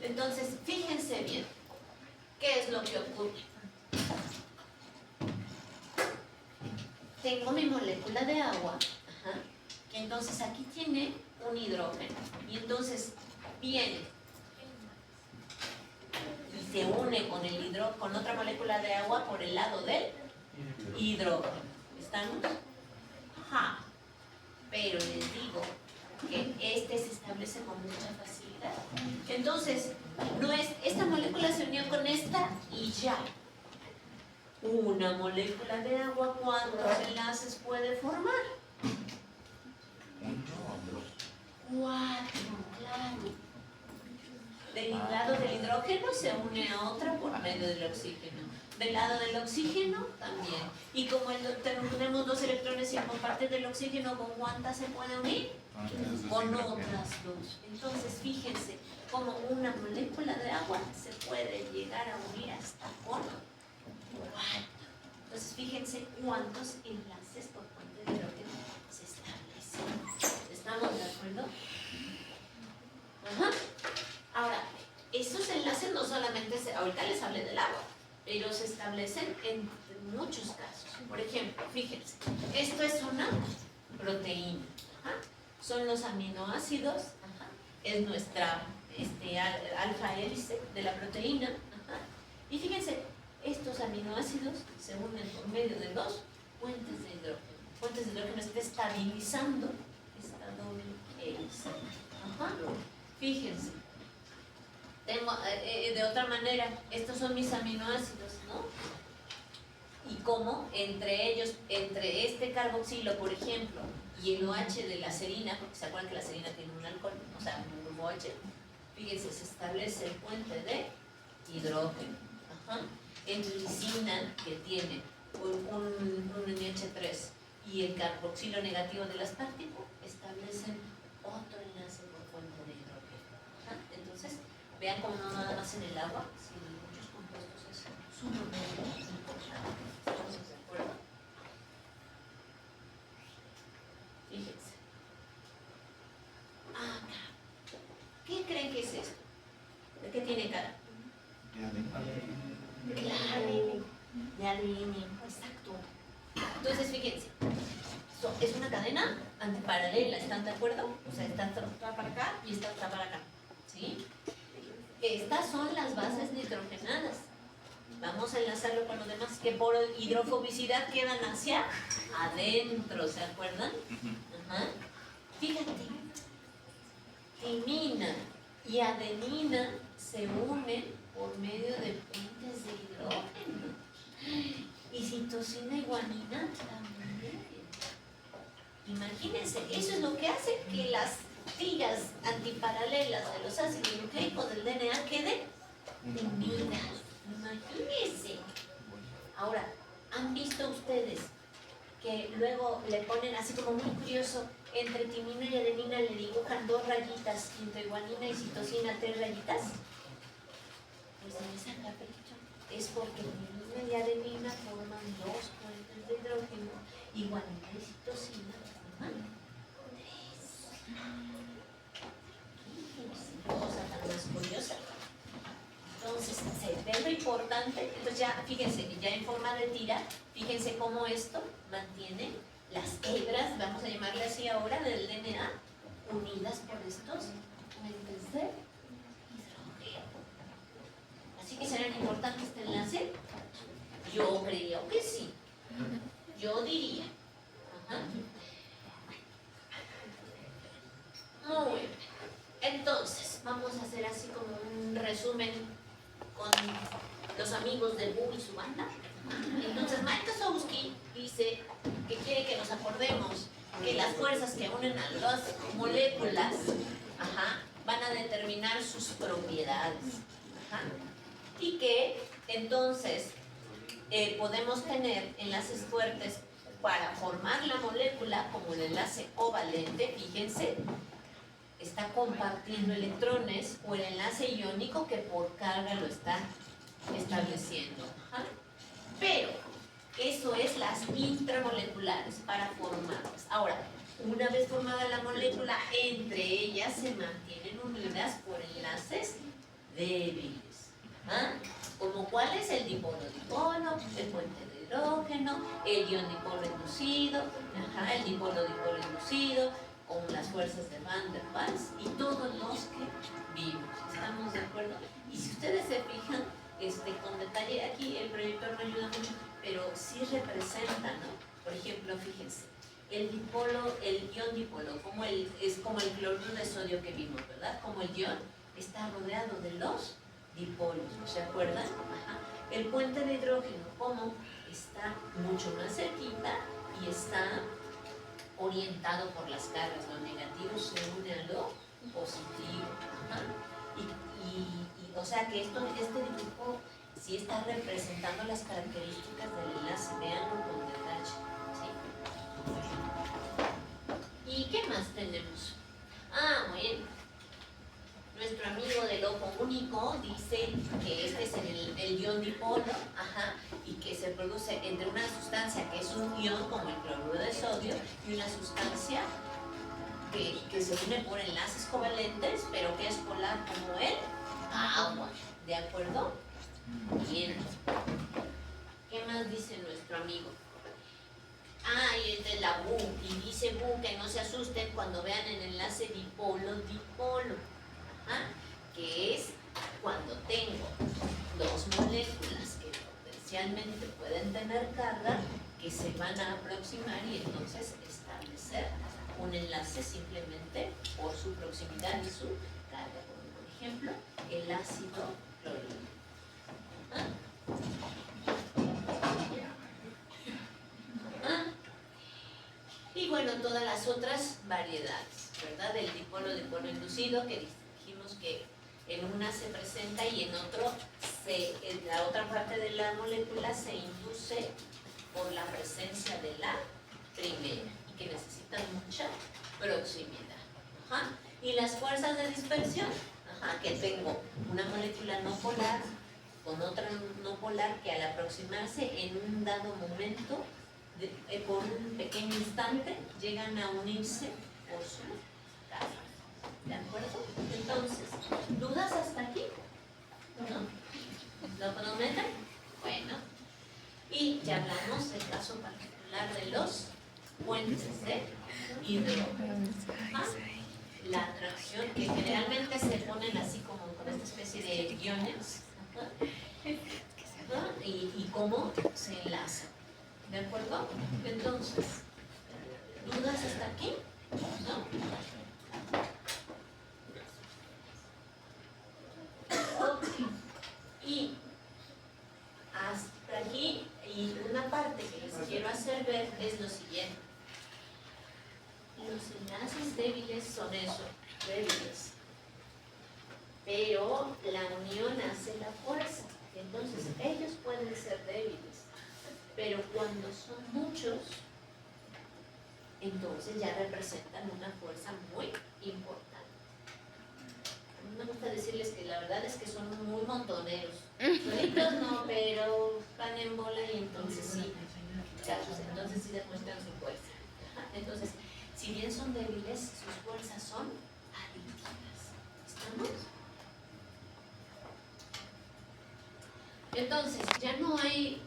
Entonces, fíjense bien, ¿qué es lo que ocurre? Tengo mi molécula de agua, que entonces aquí tiene un hidrógeno, y entonces viene y se une con otra molécula de agua por el lado del hidrógeno. ¿Estamos? Pero les digo que este se establece con mucha facilidad. Entonces, no es esta molécula se unió con esta y ya. Una molécula de agua, ¿cuántos enlaces puede formar? 4, claro. Del lado del hidrógeno se une a otra por medio del oxígeno. Del lado del oxígeno también. Y como tenemos 2 electrones y comparten del oxígeno, ¿con cuántas se puede unir? Con otras 2. Entonces, fíjense cómo una molécula de agua se puede llegar a unir hasta con 4. Entonces, fíjense cuántos enlaces por puente de hidrógeno se establecen. ¿Estamos de acuerdo? Ajá. Ahora, esos enlaces no solamente ahorita les hablé del agua, pero se establecen en muchos casos. Por ejemplo, fíjense, esto es una proteína. Ajá. Son los aminoácidos. Ajá. Es nuestra alfa hélice de la proteína. Ajá. Y fíjense, estos aminoácidos se unen por medio de 2 puentes de hidrógeno. Puentes de hidrógeno está estabilizando esta doble hélice. Ajá. Fíjense. De otra manera, estos son mis aminoácidos, ¿no? Y cómo entre ellos, entre este carboxilo, por ejemplo, y el OH de la serina, porque se acuerdan que la serina tiene un alcohol, o sea, un grupo OH, fíjense, se establece el puente de hidrógeno. Ajá. Entre lisina, que tiene un NH3, y el carboxilo negativo del aspartico, establecen otro enlace por puente de hidrógeno. Ajá. Entonces, vean cómo no nada más en el agua, sino en muchos compuestos es sumamente importante. ¿Estamos de acuerdo? Fíjense. Acá. ¿Qué creen que es esto? ¿De qué tiene cara? Claro, de ADN, exacto. Entonces, fíjense, es una cadena antiparalela, ¿están de acuerdo? O sea, esta está para acá y esta está para acá, ¿sí? Estas son las bases nitrogenadas. Vamos a enlazarlo con lo demás, que por hidrofobicidad quedan hacia adentro, ¿se acuerdan? Ajá. Fíjate, timina y adenina se unen por medio de puentes de hidrógeno. Y citosina y guanina también. Imagínense, eso es lo que hace que las tiras antiparalelas de los ácidos nucleicos del DNA queden unidas. Imagínense. Ahora, ¿han visto ustedes que luego le ponen así como muy curioso, entre timina y adenina le dibujan 2 rayitas, y entre guanina y citosina 3 rayitas? Pues en esa carpetita es porque timina y adenina forman 2 puentes de hidrógeno y guanina y citosina forman 3. Qué cosa tan más curiosa. Entonces, se ve lo importante. Entonces ya, fíjense, ya en forma de tira, fíjense cómo esto mantiene las hebras, vamos a llamarle así ahora, del DNA, unidas por estos puentes de hidrógeno. Así que será importante este enlace. Yo creo que sí. Yo diría. Ajá. Muy bien. Entonces, vamos a hacer así como un resumen con los amigos de Bu y su banda. Entonces, Mike Kozlowski dice que quiere que nos acordemos que las fuerzas que unen a las moléculas, ajá, van a determinar sus propiedades. Ajá. Y que entonces podemos tener enlaces fuertes para formar la molécula, como el enlace covalente, fíjense, está compartiendo electrones, o el enlace iónico que por carga lo está estableciendo. Ajá. Pero eso es las intramoleculares para formarlas. Ahora, una vez formada la molécula, entre ellas se mantienen unidas por enlaces débiles. ¿Ah? Como cuál es el dipolo-dipolo, el puente de hidrógeno, el ion-dipolo inducido, ajá, el dipolo-dipolo inducido, con las fuerzas de Van der Waals y todos los que vimos. ¿Estamos de acuerdo? Y si ustedes se fijan, con detalle, aquí el proyector no ayuda mucho, pero sí representa, ¿no? Por ejemplo, fíjense, el dipolo, el ion-dipolo, es como el cloruro de sodio que vimos, ¿verdad? Como el ion está rodeado de los dipolos, ¿se acuerdan? Ajá. El puente de hidrógeno, como está mucho más cerquita y está orientado por las cargas, lo negativo se une a lo positivo. Ajá. Y o sea que este dibujo sí está representando las características del enlace, véanlo con detalle, ¿sí? ¿Y qué más tenemos? Bueno, nuestro amigo del ojo único dice que este es el ion dipolo, y que se produce entre una sustancia que es un ion como el cloruro de sodio y una sustancia que se une por enlaces covalentes, pero que es polar como el agua, ¿de acuerdo? Bien. ¿Qué más dice nuestro amigo? Y es de la Bu, y dice Bu que no se asusten cuando vean el enlace dipolo-dipolo, que es cuando tengo dos moléculas que potencialmente pueden tener carga, que se van a aproximar y entonces establecer un enlace simplemente por su proximidad y su carga, como por ejemplo el ácido clorhídrico. Y bueno, todas las otras variedades, ¿verdad? Del dipolo-dipolo inducido, que dijimos que en una se presenta y en otro, en la otra parte de la molécula se induce por la presencia de la primera y que necesitan mucha proximidad. Y las fuerzas de dispersión, que tengo una molécula no polar con otra no polar que al aproximarse en un dado momento, por un pequeño instante, llegan a unirse por su carga. ¿De acuerdo? Entonces, ¿dudas hasta aquí? ¿No? ¿Lo prometen? Bueno. Y ya hablamos del caso particular de los puentes de hidrógeno. La atracción, que generalmente se ponen así como con esta especie de guiones, y cómo se enlazan. ¿De acuerdo? Entonces, ¿dudas hasta aquí? ¿No? Ok. Y hasta aquí, y una parte que les quiero hacer ver es lo siguiente. Los enlaces débiles son eso, débiles. Pero la unión hace la fuerza. Entonces, ellos pueden ser débiles. Pero cuando son muchos, entonces ya representan una fuerza muy importante. A mí me gusta decirles que la verdad es que son muy montoneros. Solitos no, pero van en bola y entonces sí, muchachos, entonces sí demuestran su fuerza. Entonces, si bien son débiles, sus fuerzas son adictivas. ¿Estamos? Entonces, ya no hay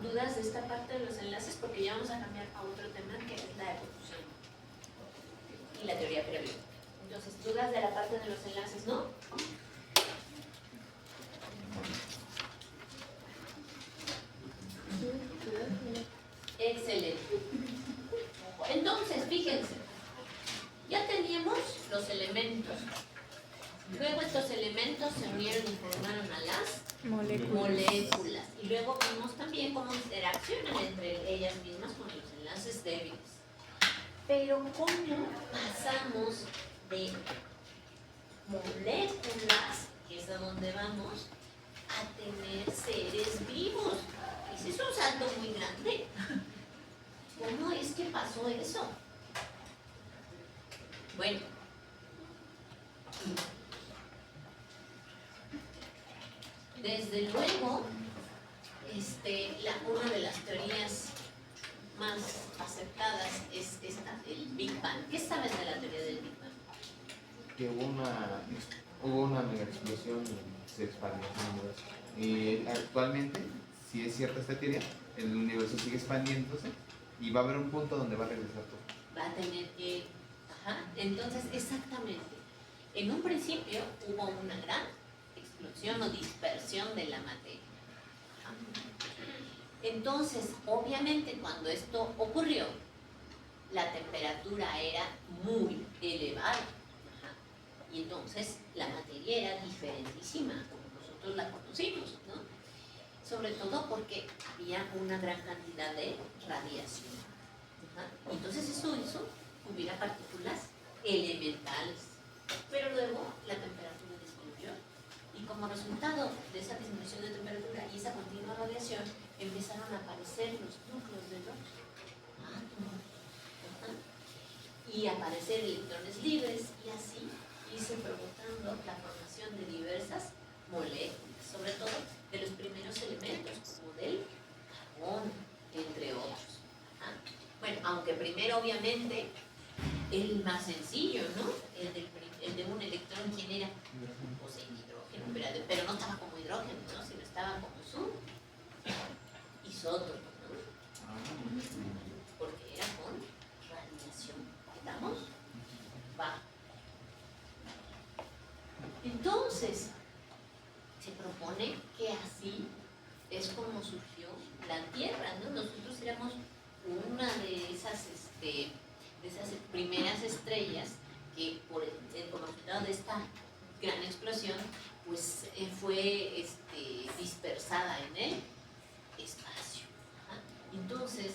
dudas de esta parte de los enlaces porque ya vamos a cambiar a otro tema que es la evolución y la teoría periódica. Entonces, dudas de la parte de los enlaces, ¿no? Excelente. Entonces, fíjense, ya teníamos los elementos. Luego estos elementos se unieron y formaron a las moléculas. Y luego vimos también cómo interaccionan entre ellas mismas con los enlaces débiles. Pero ¿cómo pasamos de moléculas, que es a donde vamos, a tener seres vivos? Ese es un salto muy grande. ¿Cómo es que pasó eso? Bueno, desde luego, una de las teorías más aceptadas es esta, el Big Bang. ¿Qué sabes de la teoría del Big Bang? Que hubo una mega explosión y se expandió el universo. Y actualmente, si es cierta esta teoría, el universo sigue expandiéndose y va a haber un punto donde va a regresar todo. Va a tener que... Entonces, exactamente. En un principio hubo una gran explosión o dispersión de la materia. Entonces, obviamente, cuando esto ocurrió, la temperatura era muy elevada. Y entonces la materia era diferentísima como nosotros la conocimos, ¿no? Sobre todo porque había una gran cantidad de radiación. Entonces eso hizo que hubiera partículas elementales. Pero luego la temperatura disminuyó Y como resultado de esa disminución de temperatura y esa continua radiación, empezaron a aparecer los núcleos de los átomos. Ajá. Y aparecer electrones libres, y así irse provocando la formación de diversas moléculas, sobre todo de los primeros elementos, como del carbón, entre otros. Ajá. Bueno, aunque primero obviamente el más sencillo, ¿no? El de un electrón, ¿quién era? Pues el hidrógeno, pero no estaba como hidrógeno, ¿no? Sino estaba como su isótopo, ¿no? Porque era con radiación. ¿Estamos? Va. Entonces, se propone que así es como surgió la Tierra, ¿no? Nosotros éramos una de esas primeras estrellas que como resultado de esta gran explosión, pues fue dispersada en el espacio. Ajá. Entonces,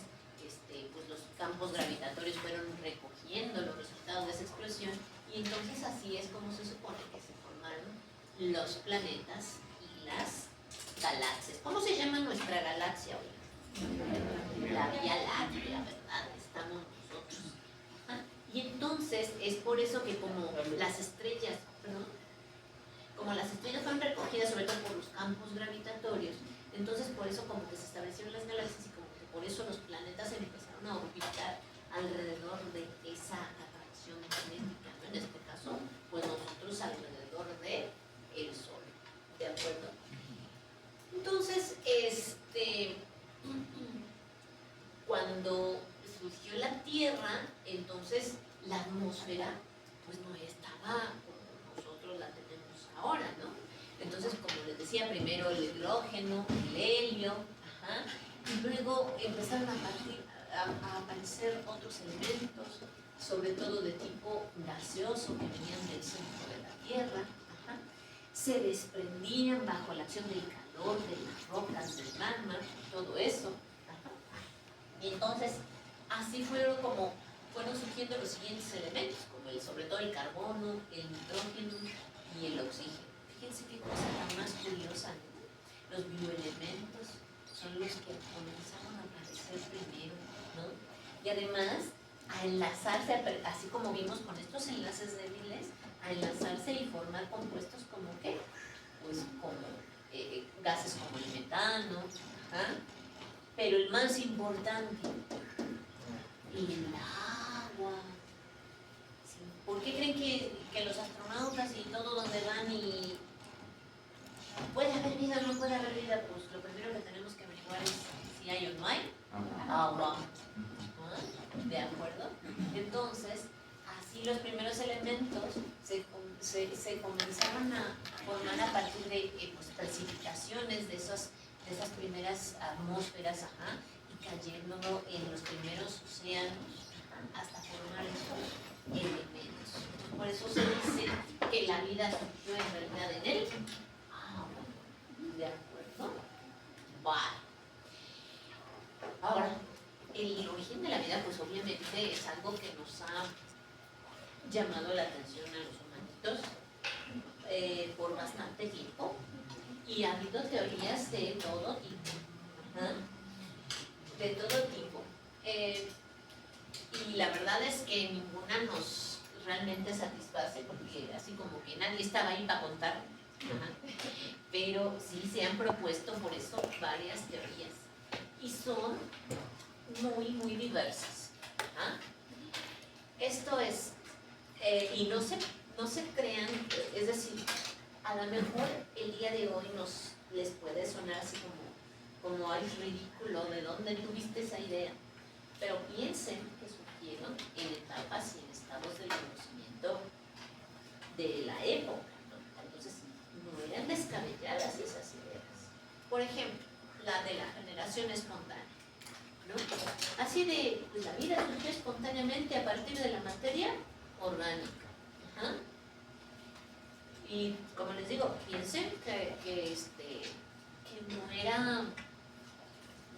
pues los campos gravitatorios fueron recogiendo los resultados de esa explosión, y entonces así es como se supone que se formaron los planetas y las galaxias. ¿Cómo se llama nuestra galaxia hoy? La Vía Láctea, ¿verdad? Estamos nosotros. Ajá. Y entonces es por eso que como las estrellas fueron recogidas sobre todo por los campos gravitatorios, entonces por eso como que se establecieron las galaxias, y como que por eso los planetas empezaron a orbitar alrededor de esa atracción magnética, ¿no? En este caso, pues nosotros alrededor de el Sol, ¿de acuerdo? Entonces, cuando surgió la Tierra, entonces la atmósfera pues no estaba como nosotros la tenemos ahora, ¿no? Entonces, como les decía, primero el hidrógeno, el helio, ajá, y luego empezaron a aparecer otros elementos, sobre todo de tipo gaseoso, que venían del centro de la Tierra, ajá, se desprendían bajo la acción del calor de las rocas, del magma, todo eso. Ajá. Y entonces, así fueron surgiendo los siguientes elementos, como sobre todo el carbono, el nitrógeno y el oxígeno. Fíjense qué cosa tan más curiosa, ¿no? Los bioelementos son los que comenzaron a aparecer primero, ¿no? Y además, a enlazarse, así como vimos con estos enlaces débiles, a enlazarse y formar compuestos como ¿qué? Pues como gases como el metano, ¿ah? Pero el más importante, el agua. ¿Sí? ¿Por qué creen que los astronautas y todo donde van y puede haber vida o no puede haber vida? Pues lo primero que tenemos que averiguar es si hay o no hay agua. ¿Ah? ¿De acuerdo? Entonces, así los primeros elementos se comenzaron a formar a partir de pues, precipitaciones de esas primeras atmósferas, ajá, y cayendo en los primeros océanos, ajá, hasta formar esos elementos. Por eso se dice que la vida surgió en realidad en él. ¿De acuerdo? Vale. Ahora, el origen de la vida, pues obviamente es algo que nos ha llamado la atención a los humanitos por bastante tiempo, y ha habido teorías de todo tipo, ¿ah? De todo tipo, y la verdad es que ninguna nos realmente satisface, porque así como que nadie estaba ahí para contar, ¿ah? Pero sí se han propuesto por eso varias teorías, y son muy, muy diversas, ¿ah? Esto es, y no se crean, es decir, a lo mejor el día de hoy les puede sonar así como ay, ridículo, ¿de dónde tuviste esa idea? Pero piensen que surgieron en etapas y en estados de conocimiento de la época, ¿no? Entonces, no eran descabelladas esas ideas. Por ejemplo, la de la generación espontánea, ¿no? Así de, pues la vida surgió espontáneamente a partir de la materia orgánica. ¿Ah? Y como les digo, piensen que no era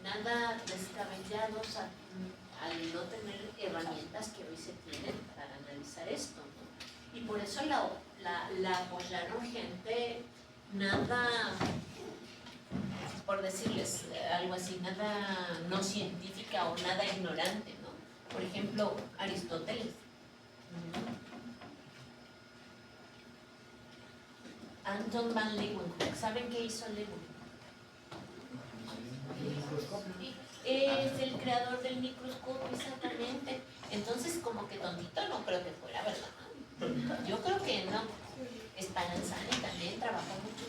nada descabellados al no tener herramientas que hoy se tienen para analizar esto, ¿no? Y por eso la apoyaron gente nada, por decirles algo así, nada no científica o nada ignorante, ¿no? Por ejemplo, Aristóteles. Anton van Leeuwenhoek. ¿Saben qué hizo Leeuwenhoek? Es el creador del microscopio, exactamente. Entonces, como que tontito no creo que fuera, ¿verdad? Yo creo que no. Spallanzani también trabajó mucho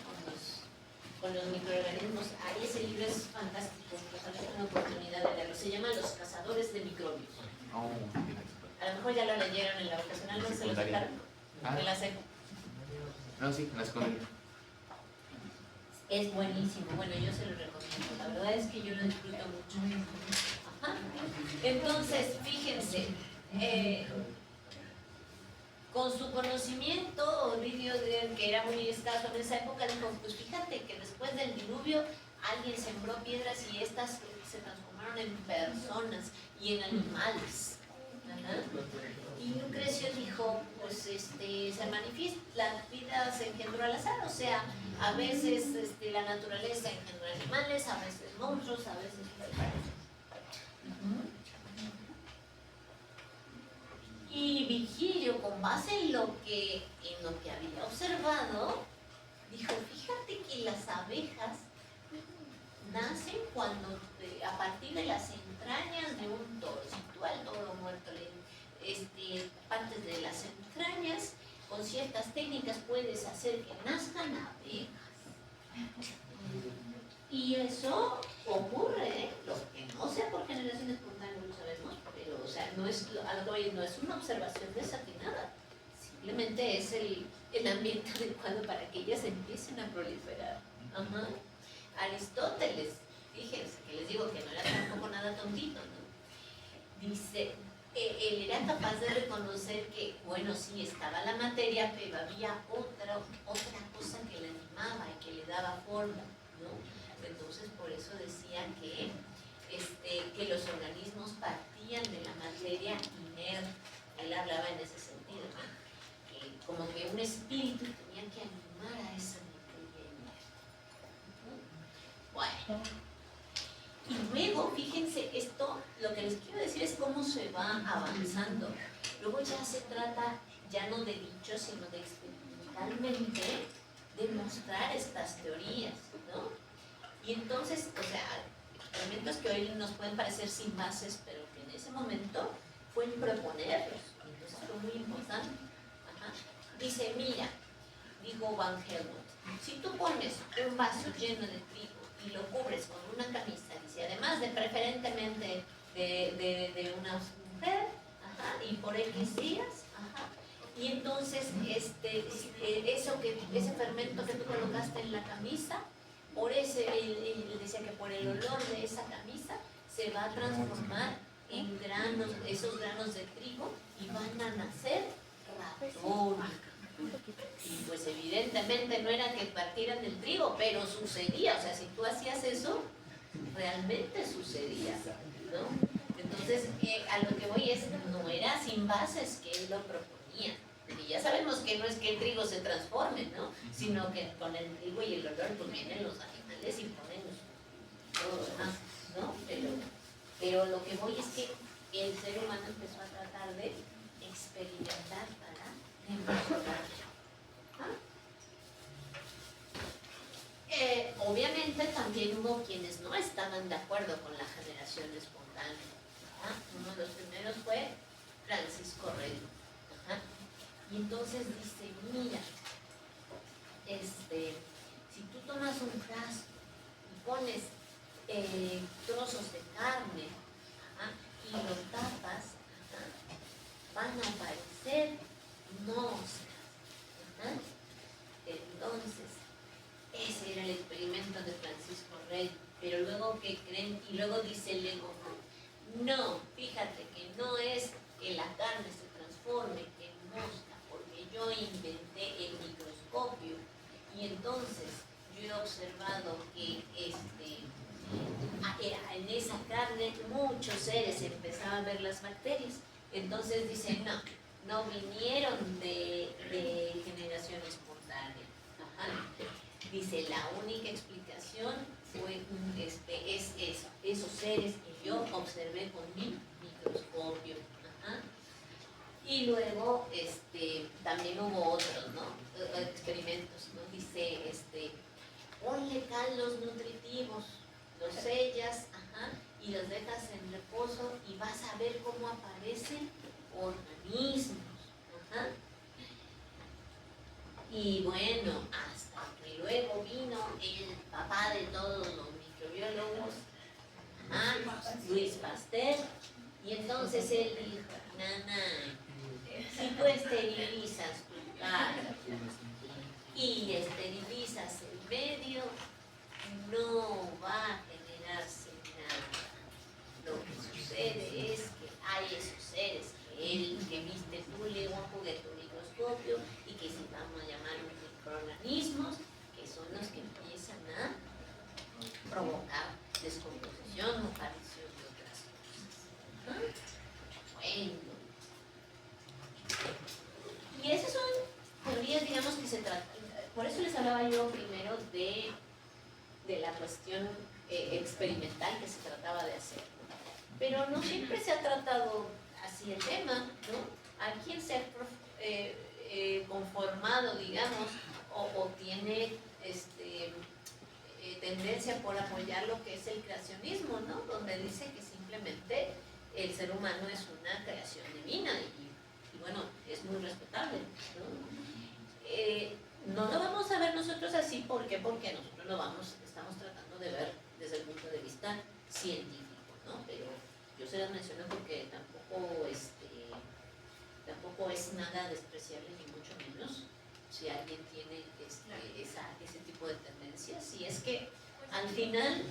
con los microorganismos. Ay, ese libro es fantástico. Ojalá tengan la oportunidad de leerlo. Se llama Los cazadores de microbios. A lo mejor ya lo leyeron en la vocacional, ¿no se lo sacaron? En la seco. No, sí, la escondí. Es buenísimo, bueno, yo se lo recomiendo, la verdad es que yo lo disfruto mucho. Ajá. Entonces, fíjense, con su conocimiento, Ovidio, que era muy escaso en esa época, dijo, pues fíjate que después del diluvio alguien sembró piedras y estas se transformaron en personas y en animales. Ajá. Y Lucrecio dijo, pues se manifiesta, la vida se engendró al azar, o sea, a veces la naturaleza engendró animales, a veces monstruos, a veces... Y Virgilio, con base en lo que había observado, dijo, fíjate que las abejas nacen cuando, a partir de las entrañas de un toro, si tú al toro muerto le partes de las entrañas, con ciertas técnicas puedes hacer que nazcan abejas. Y eso ocurre, lo que no sea por generación espontánea, no lo sabemos, pero o sea, no es, no es una observación desatinada, simplemente es el ambiente adecuado para que ellas empiecen a proliferar. Ajá. Aristóteles, fíjense que les digo que no era tampoco nada tontito, ¿no? Dice, él era capaz de reconocer que, bueno, sí, estaba la materia, pero había otra cosa que la animaba y que le daba forma, ¿no? Entonces, por eso decía que los organismos partían de la materia inerte. Él hablaba en ese sentido, ¿no? Que como que un espíritu tenía que animar a esa materia inerte. Bueno. Y luego, fíjense, esto, lo que les quiero decir es cómo se va avanzando. Luego ya se trata, ya no de dichos, sino de experimentalmente demostrar estas teorías, ¿no? Y entonces, o sea, experimentos que hoy nos pueden parecer sin bases, pero que en ese momento fue proponerlos. Entonces fue muy importante. Ajá. Dice, mira, dijo Van Helmont, si tú pones un vaso lleno de trigo y lo cubres con una camisa, dice, además de preferentemente de una mujer, ajá, y por X días, ajá, y entonces ese fermento que tú colocaste en la camisa, por él decía que por el olor de esa camisa se va a transformar en granos, esos granos de trigo, y van a nacer ratones. Y pues evidentemente no era que partieran del trigo, pero sucedía, o sea, si tú hacías eso, realmente sucedía, ¿no? Entonces, a lo que voy es, no era sin bases que él lo proponía, porque ya sabemos que no es que el trigo se transforme, ¿no? Sino que con el trigo y el olor pues vienen los animales y ponen todo lo demás, ¿no? Pero lo que voy es que el ser humano empezó a tratar de experimentar para demostrar. Obviamente también hubo quienes no estaban de acuerdo con la generación espontánea. ¿Ah? Uno de los primeros fue Francisco Rey. Y entonces dice, mira, si tú tomas un frasco y pones trozos de carne, y lo tapas, van a aparecer moscas. Entonces, ese era el experimento de Francisco Rey. Pero luego, ¿qué creen? Y luego dice Leeuwenhoek, no, fíjate que no es que la carne se transforme en mosca, porque yo inventé el microscopio y entonces yo he observado que en esa carne muchos seres empezaban a ver las bacterias. Entonces dicen, no vinieron de generación espontánea. Ajá. Dice, la única explicación fue es eso, esos seres que yo observé con mi microscopio. Ajá. Y luego también hubo otros, ¿no? Experimentos, ¿no? Dice, ponle cal los nutritivos, los sellas, ajá, y los dejas en reposo y vas a ver cómo aparecen organismos. Ajá. Y bueno, hasta que luego vino el papá de todos los microbiólogos, Luis Pasteur, y entonces él dijo, nana, si tú esterilizas tu cara y esterilizas el medio, no va a generarse nada. Lo que sucede es que hay esos seres que viste tú, Leo, de tu microscopio, y que si vamos a llamar microorganismos, que son los que empiezan a provocar descomposición o aparición de otras cosas. Bueno. Y esas son teorías, digamos, que se tratan. Por eso les hablaba yo primero de la cuestión experimental que se trataba de hacer. Pero no siempre se ha tratado así el tema, ¿no? ¿A quién se ha conformado, digamos, o tiene tendencia por apoyar lo que es el creacionismo, ¿no? Donde dice que simplemente el ser humano es una creación divina y bueno, es muy respetable, ¿no? No lo vamos a ver nosotros así, ¿por qué? Porque nosotros estamos tratando de ver desde el punto de vista científico, ¿no? Pero yo se las menciono porque tampoco es nada despreciable, ni mucho menos, si alguien tiene ese tipo de tendencias. Y es que al final,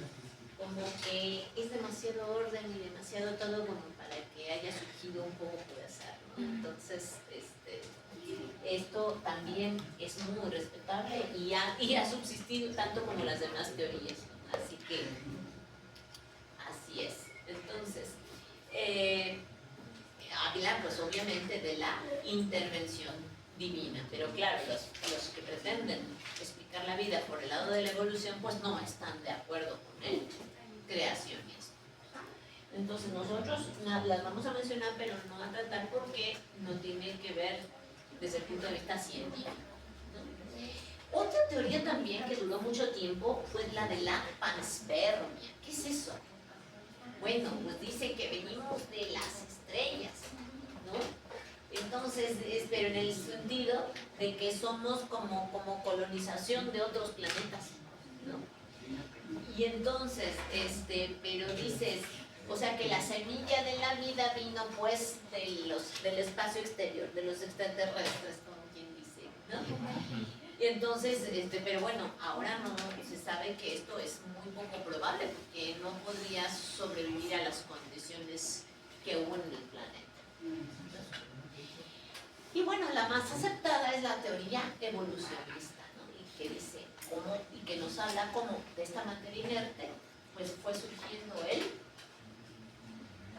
como que es demasiado orden y demasiado todo como para que haya surgido un poco de azar, ¿no? Entonces, esto también es muy respetable y ha subsistido tanto como las demás teorías, ¿no? Así que, así es. Entonces, habla pues obviamente de la intervención divina, pero claro, los que pretenden explicar la vida por el lado de la evolución pues no están de acuerdo con el creacionismo. Entonces nosotros las vamos a mencionar, pero no a tratar porque no tiene que ver desde el punto de vista científico, ¿no? Otra teoría también que duró mucho tiempo fue la de la panspermia. ¿Qué es eso? Bueno, pues dice que venimos de las estrellas, ¿no? Entonces, pero en el sentido de que somos como colonización de otros planetas, ¿no? Y entonces, pero dices, o sea que la semilla de la vida vino pues del espacio exterior, de los extraterrestres, como quien dice, ¿no? Y entonces, pero bueno, ahora no se sabe que esto es muy poco probable porque no podría sobrevivir a las condiciones que hubo en el planeta. Y bueno, la más aceptada es la teoría evolucionista, ¿no? Y que dice, y que nos habla como de esta materia inerte, pues fue surgiendo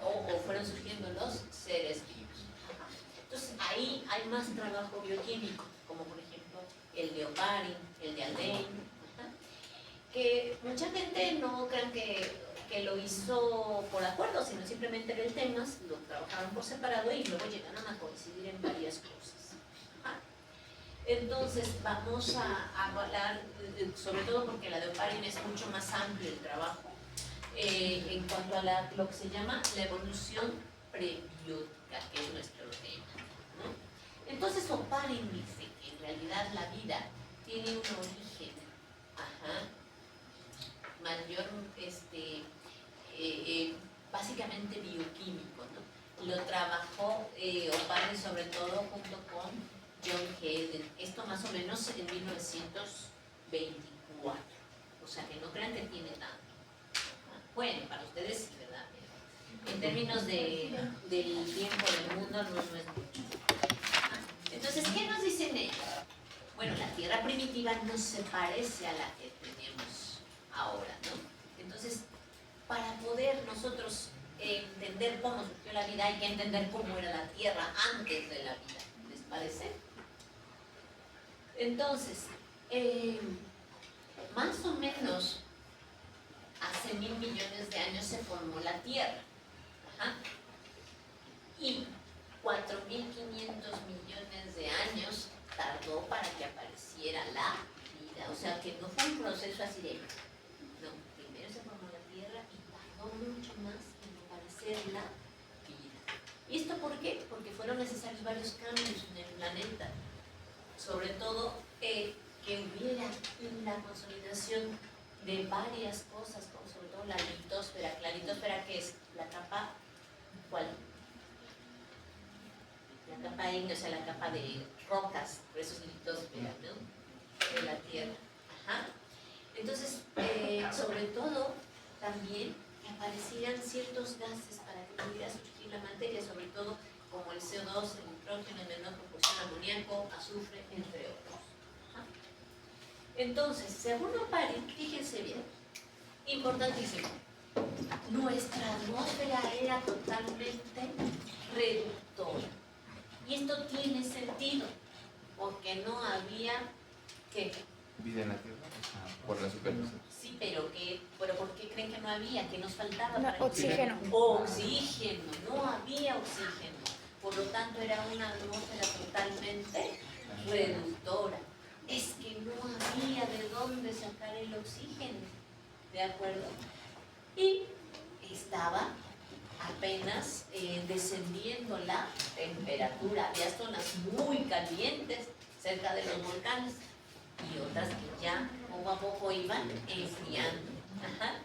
o fueron surgiendo los seres vivos. Entonces ahí hay más trabajo bioquímico, como por ejemplo el de Oparin, el de Haldane, que mucha gente no crean que lo hizo por acuerdo, sino simplemente era el tema, lo trabajaron por separado y luego llegaron a coincidir en varias cosas. Entonces vamos a hablar, sobre todo porque la de Oparin es mucho más amplio el trabajo, en cuanto a lo que se llama la evolución prebiótica, que es nuestro tema, ¿no? Entonces Oparin dice que en realidad la vida tiene un origen mayor, básicamente bioquímico, ¿no? Lo trabajó Oparin sobre todo junto con John Hayden, esto más o menos en 1924, o sea que no crean que tiene tanto. Bueno, para ustedes sí, ¿verdad? En términos del tiempo del mundo no es mucho. Entonces, ¿qué nos dicen ellos? Bueno, la Tierra primitiva no se parece a la que tenemos ahora, ¿no? Entonces, para poder nosotros entender cómo surgió la vida, hay que entender cómo era la Tierra antes de la vida. ¿Les parece? Entonces, más o menos hace 1.000 millones de años se formó la Tierra. Ajá. Y 4.500 millones de años tardó para que apareciera la vida. O sea que no fue un proceso así de... No, primero se formó la Tierra y tardó mucho más en aparecer la vida. ¿Y esto por qué? Porque fueron necesarios varios cambios en el planeta. Sobre todo que hubiera la consolidación de varias cosas, como sobre todo la litosfera. La litosfera, que es la capa, ¿cuál? La capa ígnea, o sea, la capa de rocas, por eso es litosfera, ¿no? De la Tierra. Ajá. Entonces, sobre todo, también que aparecieran ciertos gases para que pudiera surgir la materia, sobre todo como el CO2, el nitrógeno en menor proporción, amoníaco, azufre, entre otros. Ajá. Entonces, según Opari, fíjense bien, importantísimo, nuestra atmósfera era totalmente reductora. Y esto tiene sentido, porque no había que... Vida en la Tierra, por la superficie. Sí, pero ¿por qué creen que no había? ¿Qué nos faltaba? No, para que- oxígeno. Oxígeno, no había oxígeno. Por lo tanto, era una atmósfera totalmente reductora. Es que no había de dónde sacar el oxígeno, ¿de acuerdo? Y estaba apenas descendiendo la temperatura. Había zonas muy calientes cerca de los volcanes y otras que ya poco a poco iban enfriando. Ajá.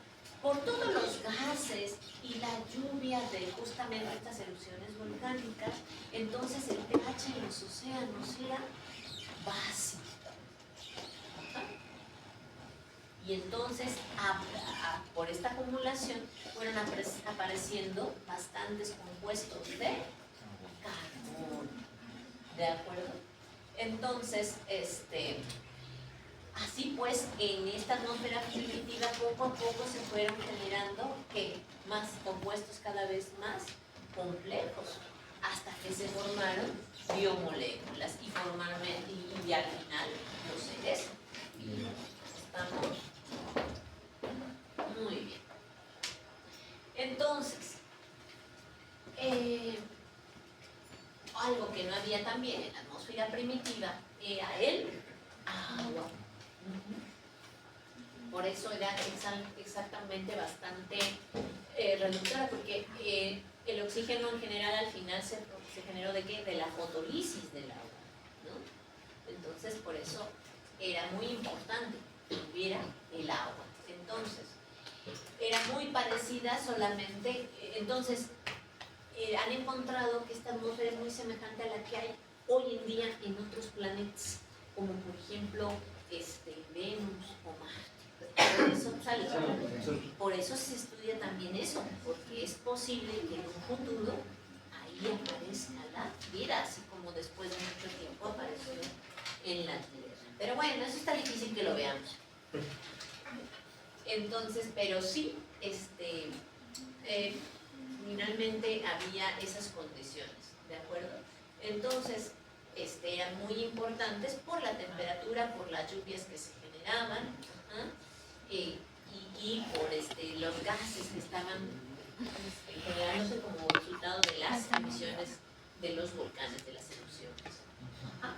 Por todos los gases y la lluvia de justamente estas erupciones volcánicas, entonces el pH en los océanos era básico. Ajá. Y entonces, por esta acumulación, fueron apareciendo bastantes compuestos de carbono. ¿De acuerdo? Entonces, así pues, en esta atmósfera primitiva, poco a poco se fueron generando más compuestos cada vez más complejos, hasta que se formaron biomoléculas y al final los seres vivos. ¿Estamos? Muy bien. Entonces, algo que no había también en la atmósfera primitiva era el agua. Por eso era exactamente bastante reductora, porque el oxígeno en general al final se generó ¿de qué? De la fotolisis del agua, ¿no? Entonces, por eso era muy importante que hubiera el agua. Entonces, era muy parecida solamente, entonces, han encontrado que esta atmósfera es muy semejante a la que hay hoy en día en otros planetas, como por ejemplo Venus o Marte. Por eso, ¿sale? Por eso se estudia también eso, porque es posible que en un futuro ahí aparezca la vida, así como después de mucho tiempo apareció en la Tierra. Pero bueno, eso está difícil que lo veamos. Entonces, pero sí, finalmente había esas condiciones, ¿de acuerdo? Entonces, eran muy importantes por la temperatura, por las lluvias que se generaban, ¿ah? y por los gases que estaban generándose como resultado de las emisiones de los volcanes, de las erupciones. Ajá.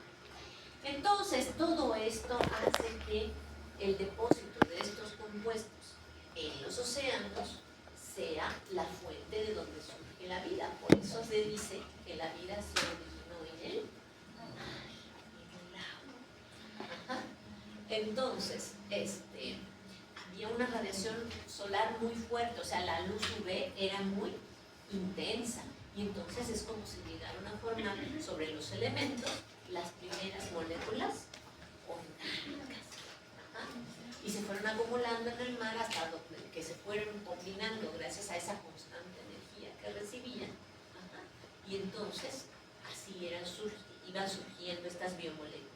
Entonces, todo esto hace que el depósito de estos compuestos en los océanos sea la fuente de donde surge la vida. Por eso se dice que la vida se originó en el agua. Ajá. Entonces, había una radiación solar muy fuerte, o sea, la luz UV era muy intensa, y entonces es como si llegaron a formar sobre los elementos las primeras moléculas orgánicas. Ajá. Y se fueron acumulando en el mar hasta que se fueron combinando gracias a esa constante energía que recibían. Ajá. Y entonces así iban surgiendo estas biomoléculas.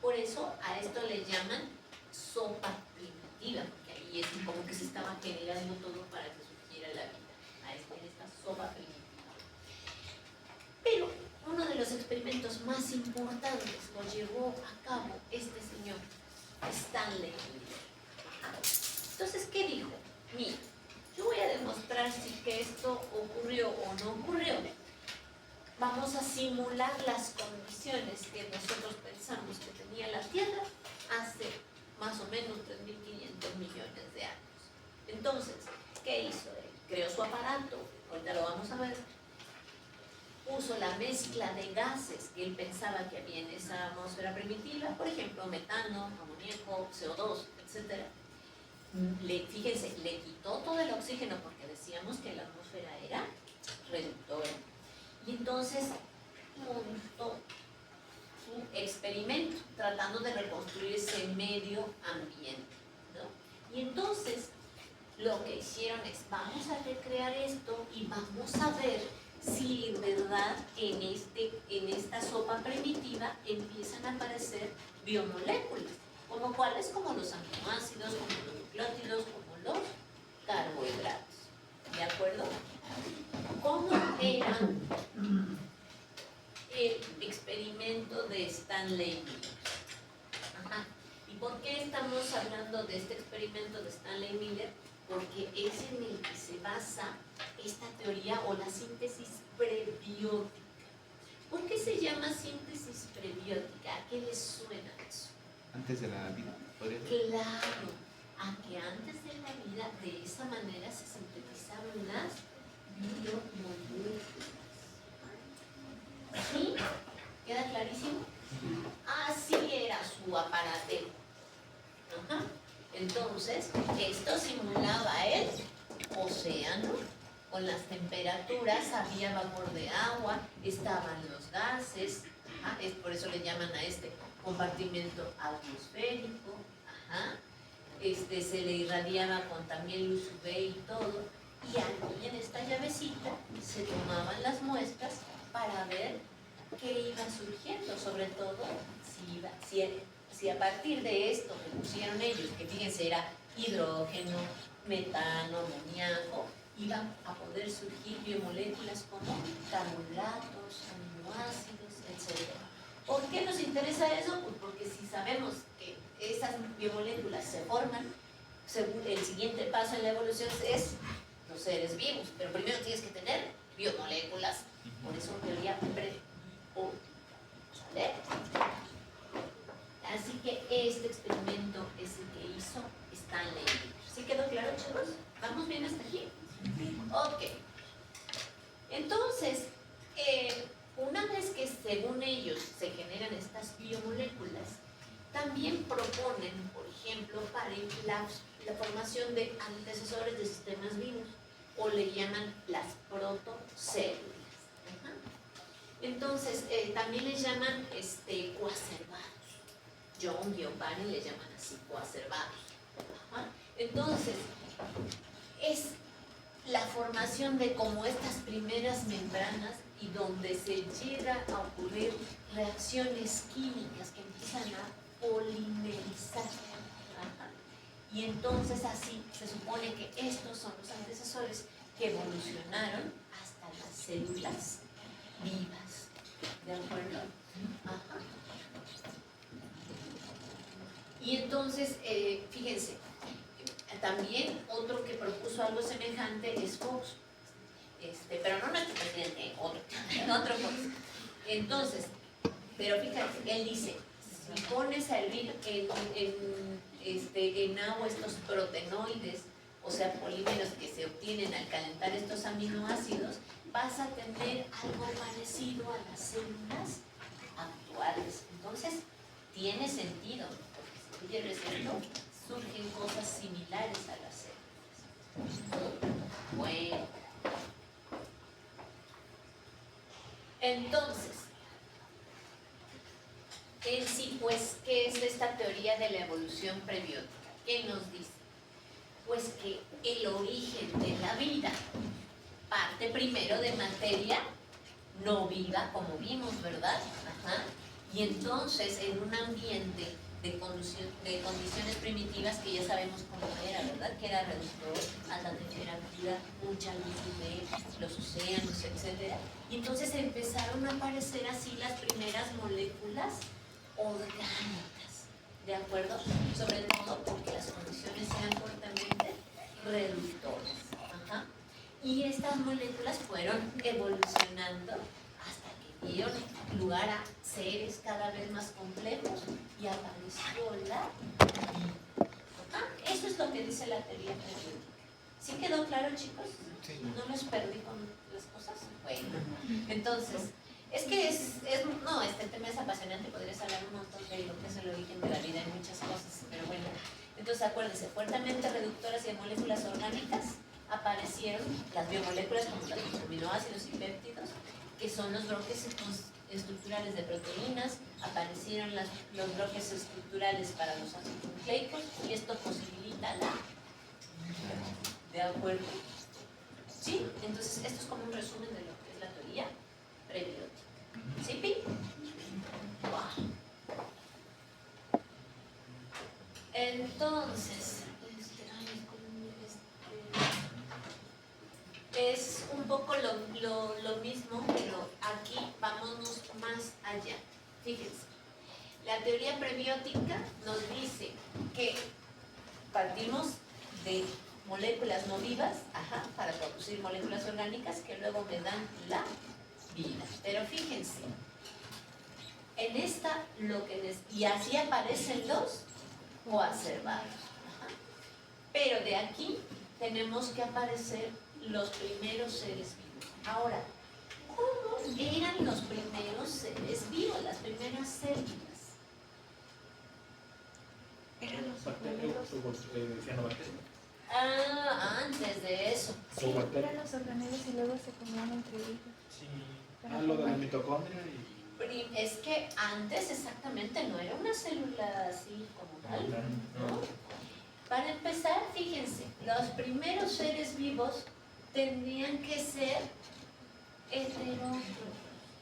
Por eso a esto le llaman sopa primitiva, porque ahí es como que se estaba generando todo para que surgiera la vida, en esta sopa primitiva. Pero uno de los experimentos más importantes lo llevó a cabo este señor, Stanley Miller. ¿qué dijo? Mira, yo voy a demostrar si que esto ocurrió o no ocurrió. Vamos a simular las condiciones que nosotros pensamos que tenía la Tierra hace más o menos 3.500 millones de años. Entonces, ¿qué hizo él? Creó su aparato, ahorita lo vamos a ver. Puso la mezcla de gases que él pensaba que había en esa atmósfera primitiva, por ejemplo, metano, amoníaco, CO2, etc. Fíjense, le quitó todo el oxígeno porque decíamos que la atmósfera era reductora. Y entonces montó su experimento tratando de reconstruir ese medio ambiente, ¿no? Y entonces lo que hicieron es, vamos a recrear esto y vamos a ver si en verdad en esta sopa primitiva empiezan a aparecer biomoléculas, como cuáles, como los aminoácidos, como los nucleótidos, como los carbohidratos. ¿De acuerdo? ¿Cómo era el experimento de Stanley Miller? Ajá. ¿Y por qué estamos hablando de este experimento de Stanley Miller? Porque es en el que se basa esta teoría o la síntesis prebiótica. ¿Por qué se llama síntesis prebiótica? ¿A qué les suena eso? Antes de la vida, ¿podría ser? Claro, a que antes de la vida de esa manera se sintetizaron las biomoléculas. ¿Sí? ¿Queda clarísimo? Así era su aparatero. Ajá. Entonces, esto simulaba el océano, con las temperaturas, había vapor de agua, estaban los gases, ajá, es por eso le llaman a este compartimento atmosférico, ajá, se le irradiaba con también luz UV y todo, y aquí en esta llavecita se tomaban las muestras para ver qué iba surgiendo, sobre todo si a partir de esto que pusieron ellos, que fíjense era hidrógeno, metano, amoníaco, iban a poder surgir biomoléculas como carbohidratos, aminoácidos, etc. ¿Por qué nos interesa eso? Pues porque si sabemos que esas biomoléculas se forman, según el siguiente paso en la evolución es los seres vivos, pero primero tienes que tener biomoléculas, por eso teoría prebiótica, ¿sale? Así que este experimento es el que hizo Stanley Miller. ¿Sí quedó claro, chicos? ¿Vamos bien hasta aquí? Ok. Entonces, una vez que según ellos se generan estas biomoléculas, también proponen, por ejemplo, para la formación de antecesores de sistemas vivos, o le llaman las protocélulas. Ajá. Entonces, también les llaman coacervados. John Giovanni le llaman así, coacervados. Ajá. Entonces, es la formación de como estas primeras membranas y donde se llega a ocurrir reacciones químicas que empiezan a polimerizar. Ajá. Y entonces así se supone que estos son los antecesores que evolucionaron hasta las células vivas. ¿De acuerdo? Ajá. Y entonces, fíjense, también otro que propuso algo semejante es Fox, pero no nuestro presidente, otro Fox. Entonces, pero fíjate, él dice, si pones a hervir en agua estos protenoides, o sea, polímeros que se obtienen al calentar estos aminoácidos, vas a tener algo parecido a las células actuales. Entonces, tiene sentido, porque si tú hierves esto, surgen cosas similares a las células. Bueno. Entonces, en sí, pues, ¿qué es esta teoría de la evolución prebiótica? ¿Qué nos dice? Pues que el origen de la vida parte primero de materia no viva, como vimos, ¿verdad? Ajá. Y entonces, en un ambiente de condiciones primitivas que ya sabemos cómo era, ¿verdad? Que era reductor, alta temperatura, mucha luz, los océanos, etc. Y entonces empezaron a aparecer así las primeras moléculas orgánicas, ¿de acuerdo? Sobre todo porque las condiciones eran fuertemente reductoras. Ajá. Y estas moléculas fueron evolucionando hasta que dieron lugar a seres cada vez más complejos y apareció la vida. Ajá. Eso es lo que dice la teoría prebiótica. ¿Sí quedó claro, chicos? Sí. ¿No los perdí con las cosas? Bueno, entonces, es que no, este tema es apasionante, podrías hablar un montón de lo que es el origen de la vida y muchas cosas, pero bueno, entonces acuérdense, fuertemente reductoras y de moléculas orgánicas aparecieron las biomoléculas como los aminoácidos y péptidos, que son los bloques estructurales de proteínas, aparecieron los bloques estructurales para los ácidos nucleicos y esto posibilita la... ¿De acuerdo? ¿Sí? Entonces, esto es como un resumen de lo que es la teoría prebiótica. ¿Sí, Pi? Wow. Entonces, es un poco lo mismo, pero aquí vámonos más allá. Fíjense, la teoría prebiótica nos dice que partimos de moléculas no vivas, para producir moléculas orgánicas que luego me dan la vida. Pero fíjense, en esta y así aparecen los coacervados. Pero de aquí tenemos que aparecer los primeros seres vivos. Ahora, ¿cómo eran los primeros seres vivos, las primeras células? Eran los Bacterias, organelos. cianobacterias. Antes de eso. Sí, eran los organelos y luego se comían entre ellos. Sí. Para Lo de la formar. mitocondria y... Es que antes exactamente no era una célula así como tal, ¿no? Para empezar, fíjense, los primeros seres vivos tendrían que ser heterótrofos.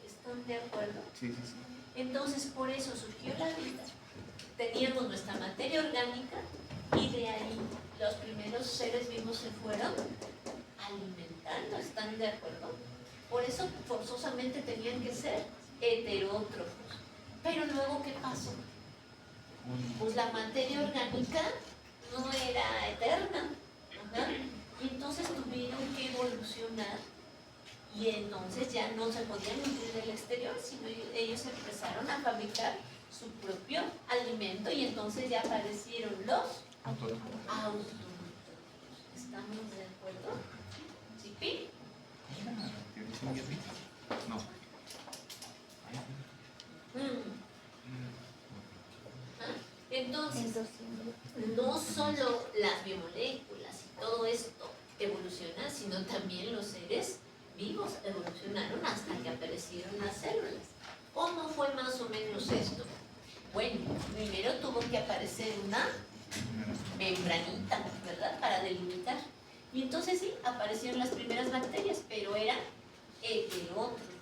¿Están de acuerdo? Sí, sí, sí. Entonces, por eso surgió la vida. Teníamos nuestra materia orgánica y de ahí los primeros seres vivos se fueron alimentando. ¿Están de acuerdo? Por eso forzosamente tenían que ser heterótrofos. Pero luego, ¿qué pasó? Pues la materia orgánica no era eterna. Y entonces tuvieron que evolucionar y entonces ya no se podían nutrir del exterior, sino ellos empezaron a fabricar su propio alimento y entonces ya aparecieron los autótrofos. ¿Estamos de acuerdo? ¿Sí, Pi? No. Entonces, no solo las biomoléculas y todo esto evolucionan, sino también los seres vivos evolucionaron hasta que aparecieron las células. ¿Cómo fue más o menos esto? Bueno, primero tuvo que aparecer una membranita, ¿verdad? Para delimitar. Y entonces sí, aparecieron las primeras bacterias, pero eran heterótrofos.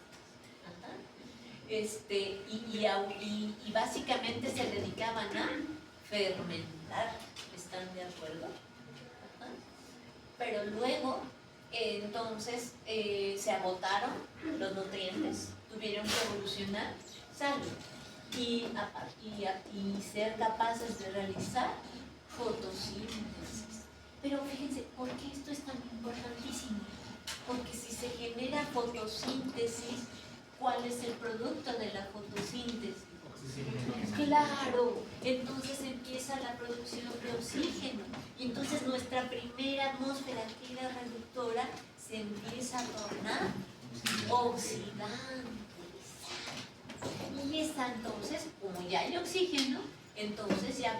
Y básicamente se dedicaban a fermentar. ¿Están de acuerdo? Pero luego, entonces, se agotaron los nutrientes, tuvieron que evolucionar salud y ser capaces de realizar fotosíntesis. Pero fíjense, ¿por qué esto es tan importantísimo? Porque si se genera fotosíntesis, ¿cuál es el producto de la fotosíntesis? Claro, entonces empieza la producción de oxígeno y entonces nuestra primera atmósfera, que era reductora, se empieza a tornar oxidante. Y esta entonces, como ya hay oxígeno, entonces ya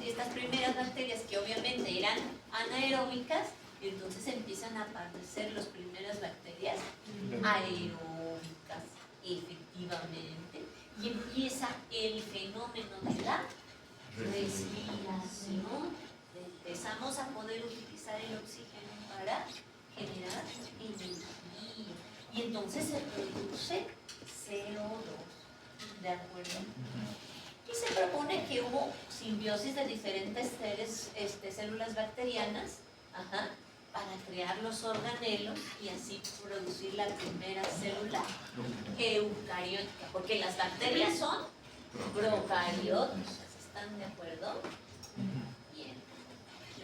estas primeras bacterias que obviamente eran anaeróbicas, entonces empiezan a aparecer las primeras bacterias aeróbicas, efectivamente, y empieza el fenómeno de la respiración. Empezamos a poder utilizar el oxígeno para generar energía y entonces se produce CO2, ¿de acuerdo? Y se propone que hubo simbiosis de diferentes células bacterianas, para crear los organelos y así producir la primera célula eucariótica, porque las bacterias son procarióticas. ¿Están de acuerdo? Bien.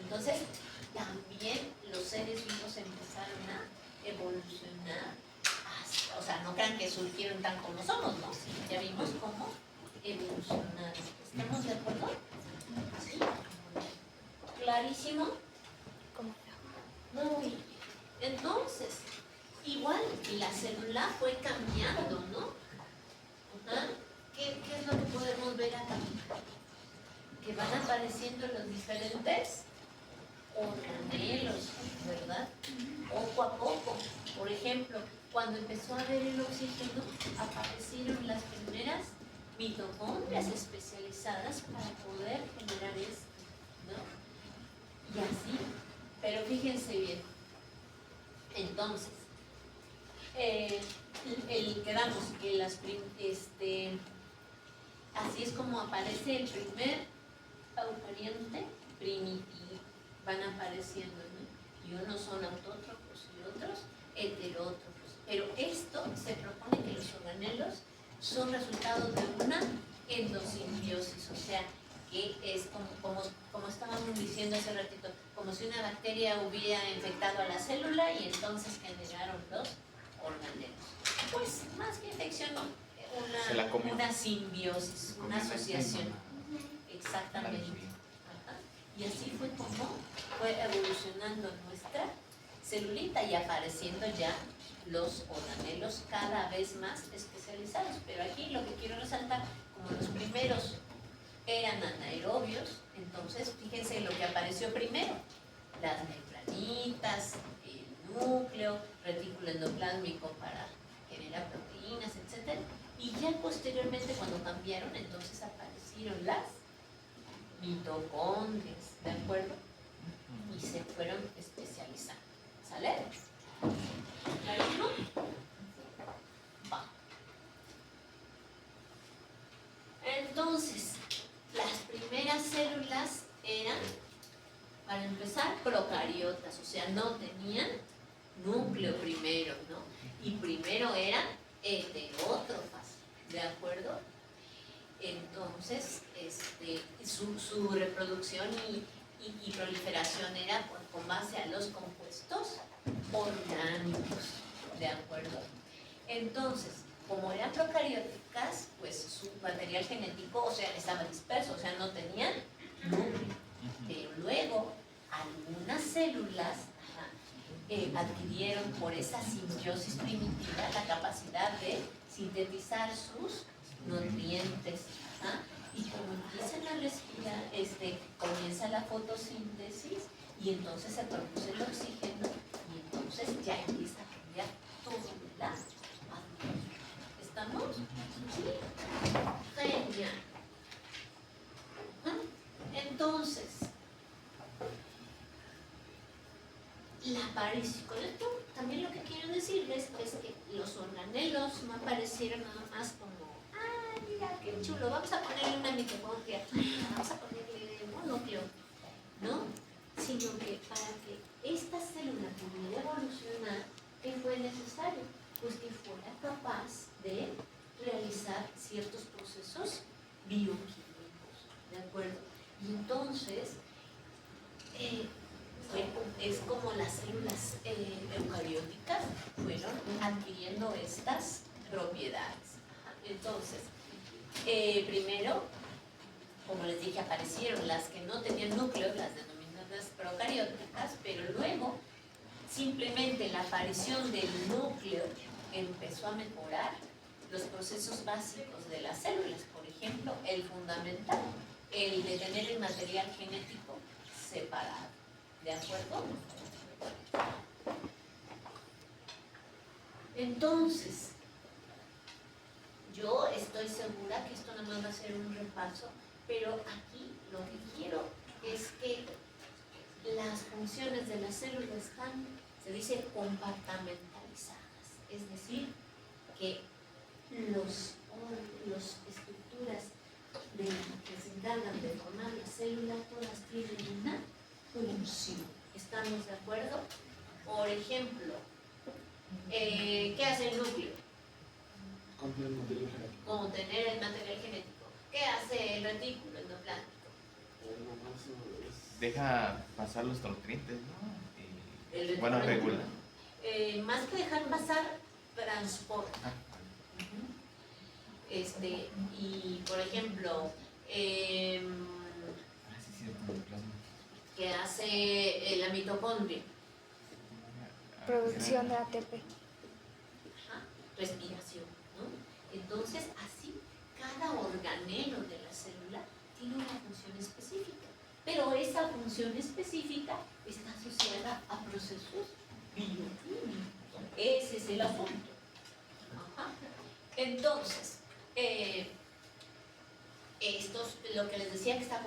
Entonces, también los seres vivos empezaron a evolucionar, o sea, no crean que surgieron tan como somos, ¿no? Sí, ya vimos cómo evolucionar. ¿Estamos de acuerdo? ¿Sí? ¿Clarísimo? Como Muy bien. Entonces, igual la célula fue cambiando, ¿no? Ajá. ¿Qué es lo que podemos ver acá? Que van apareciendo los diferentes organelos, ¿verdad? Poco a poco. Por ejemplo, cuando empezó a haber el oxígeno, aparecieron las primeras mitocondrias especializadas para poder generar esto, ¿no? Y así, pero fíjense bien. Entonces, quedamos que así es como aparece el primer eucarionte primitivo. Van apareciendo, ¿no? Y unos son autótrofos y otros heterótrofos. Pero esto se propone que los organelos son resultado de una endosimbiosis, o sea, que es como estábamos diciendo hace ratito, como si una bacteria hubiera infectado a la célula y entonces generaron los organelos. Pues más que infección, Se la comió. una simbiosis, una asociación. Exactamente. Ajá. Y así fue como fue evolucionando nuestra celulita y apareciendo ya los organelos cada vez más especializados. Pero aquí lo que quiero resaltar, como los primeros eran anaerobios, entonces fíjense lo que apareció primero: las membranitas, el núcleo, retículo endoplásmico para generar proteínas, etc. Y ya posteriormente, cuando cambiaron, entonces aparecieron las mitocondrias, ¿de acuerdo? Y se fueron especializando. ¿Sale? ¿Clarísimo? Va. Entonces, las primeras células eran, para empezar, procariotas, o sea, no tenían núcleo primero, ¿no? Y primero eran heterótrofas, ¿de acuerdo? Entonces, su reproducción y proliferación era con base a los compuestos orgánicos, ¿de acuerdo? Entonces, como eran procarióticas, pues su material genético, o sea, estaba disperso, o sea, no tenían núcleo. Pero luego, algunas células adquirieron por esa simbiosis primitiva la capacidad de sintetizar sus nutrientes. Y como empiezan a respirar, comienza la fotosíntesis y entonces se produce el oxígeno y entonces ya empieza a cambiar todo la atmósfera. ¿Estamos? ¿Sí? Genial. Entonces, la aparición, con esto también lo que quiero decirles es que los organelos no aparecieron nada más como, mira qué chulo, vamos a ponerle una mitocondria, vamos a ponerle un núcleo, ¿no? Sino que para que esta célula pudiera evolucionar, ¿qué fue necesario? Pues que fuera capaz de realizar ciertos procesos bioquímicos, ¿de acuerdo? Y entonces, es como las células eucarióticas fueron adquiriendo estas propiedades. Entonces, primero, como les dije, aparecieron las que no tenían núcleos, las denominadas procarióticas, pero luego simplemente la aparición del núcleo empezó a mejorar los procesos básicos de las células. Por ejemplo, el fundamental, el de tener el material genético separado. ¿De acuerdo? Entonces, yo estoy segura que esto nada más va a ser un repaso, pero aquí lo que quiero es que las funciones de la célula están, se dice, compartamentalizadas. Es decir, que las estructuras que se encargan de formar la célula, todas tienen una función. ¿Estamos de acuerdo? Por ejemplo, ¿qué hace el núcleo? Contener el material genético. ¿Qué hace el retículo endoplasmático? deja pasar los nutrientes, ¿no? El Bueno, retorno. regula. Más que dejar pasar, transporta. Ah, Y por ejemplo, sí, es cierto, endoplasma. ¿qué hace la mitocondria? Producción de ATP. Ajá, respiración, ¿no? Entonces, así, cada organelo de la célula tiene una función específica, pero esa función específica está asociada a procesos bioquímicos. Ese es el asunto. Ajá. Entonces, lo que les decía que está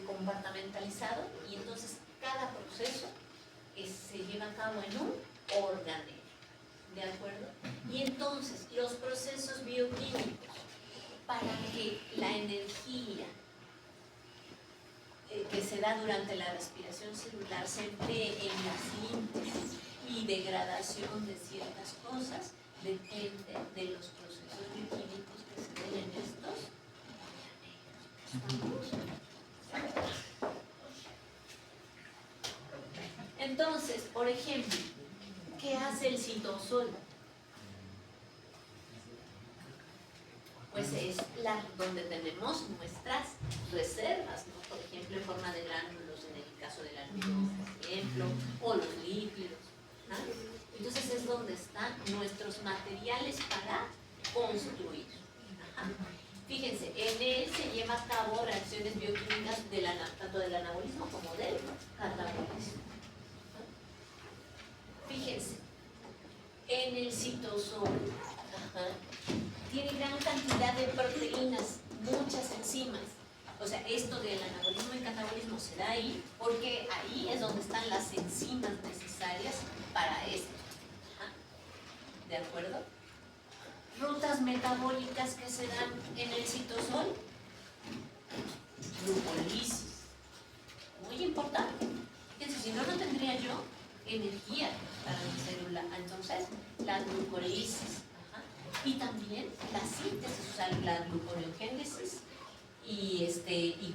compartimentalizado, y entonces cada proceso se lleva a cabo en un organelo, ¿de acuerdo? Y entonces los procesos bioquímicos, para que la energía que se da durante la respiración celular se emplee en la síntesis y degradación de ciertas cosas, depende de los procesos bioquímicos que se den en estos organelos. Entonces, por ejemplo, ¿qué hace el citosol? Pues es donde tenemos nuestras reservas, ¿no? Por ejemplo, en forma de gránulos, en el caso del almidón, por ejemplo, o los líquidos, ¿no? Entonces es donde están nuestros materiales para construir. Ajá. Fíjense, en él se lleva a cabo reacciones bioquímicas tanto del anabolismo como del catabolismo. Fíjense, en el citosol, ajá, tiene gran cantidad de proteínas, muchas enzimas. O sea, esto del anabolismo y catabolismo se da ahí porque ahí es donde están las enzimas necesarias para esto. Ajá. ¿De acuerdo? Rutas metabólicas que se dan en el citosol. Glucólisis. Muy importante. Fíjense, si no, no tendría yo energía para mi célula. Entonces, la glucólisis. Ajá. Y también la síntesis, o sea, la gluconeogénesis y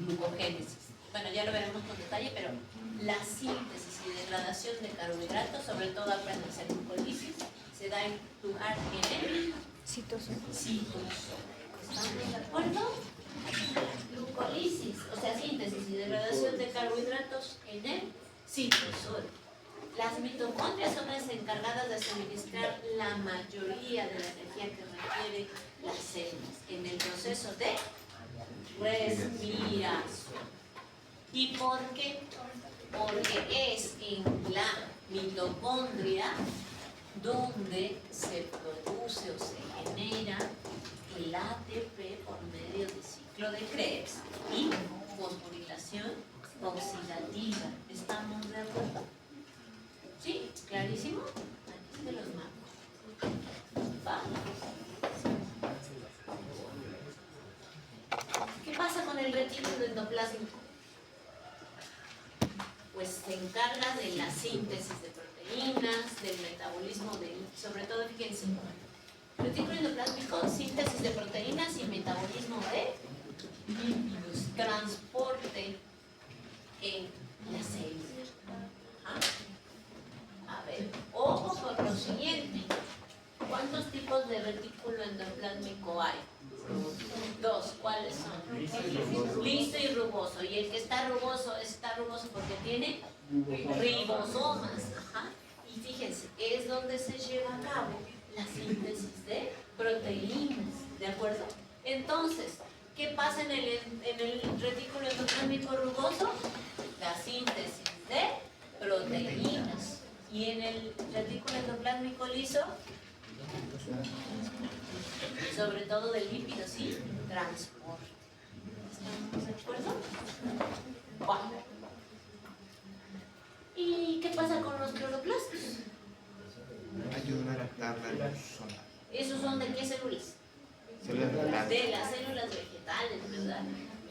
glucogénesis. Bueno, ya lo veremos con detalle, pero la síntesis y degradación de carbohidratos, sobre todo aprendan a hacer glucólisis, se da en lugar en el Citosol. citosol. ¿Estamos de acuerdo? Glucólisis, o sea, síntesis y degradación de carbohidratos en el citosol. Las mitocondrias son las encargadas de suministrar la mayoría de la energía que requiere las células en el proceso de respiración. ¿Y por qué? Porque es en la mitocondria donde se produce o se genera el ATP por medio de ciclo de Krebs y fosforilación oxidativa. ¿Estamos de acuerdo? ¿Sí? ¿Clarísimo? Aquí se los marco. ¿Va? ¿Qué pasa con el retículo endoplásmico? Pues se encarga de la síntesis de proteínas, del metabolismo, sobre todo, fíjense, retículo endoplásmico, síntesis de proteínas y metabolismo de lípidos, transporte en la célula. Ajá. A ver, ojo con lo siguiente. ¿Cuántos tipos de retículo endoplásmico hay? Dos. ¿Cuáles son? Liso y rugoso. Y el que está rugoso porque tiene ribosomas. Ajá. Y fíjense, es donde se lleva a cabo la síntesis de proteínas. ¿De acuerdo? Entonces, ¿qué pasa en el retículo endoplasmico rugoso? La síntesis de proteínas. Y en el retículo endoplásmico liso, sobre todo de lípidos y transporte. ¿Estamos de acuerdo? Bueno. ¿Y qué pasa con los cloroplastos? Ayudan a captar la luz solar. ¿Esos son de qué células? Células vegetales. De las células vegetales, ¿verdad?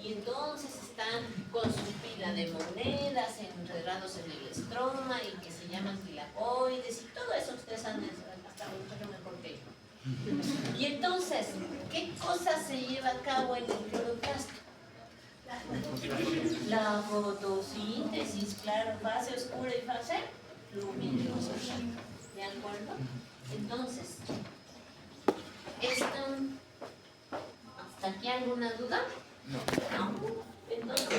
Y entonces están con su pila de monedas enredados en el estroma y que se llaman tilacoides y todo eso ustedes han hasta lo mejor que yo. Y entonces, ¿qué cosa se lleva a cabo en el cloroplasto? La fotosíntesis, claro, fase oscura y fase luminosa. ¿De acuerdo? Entonces, ¿hasta aquí alguna duda? No. No. Entonces,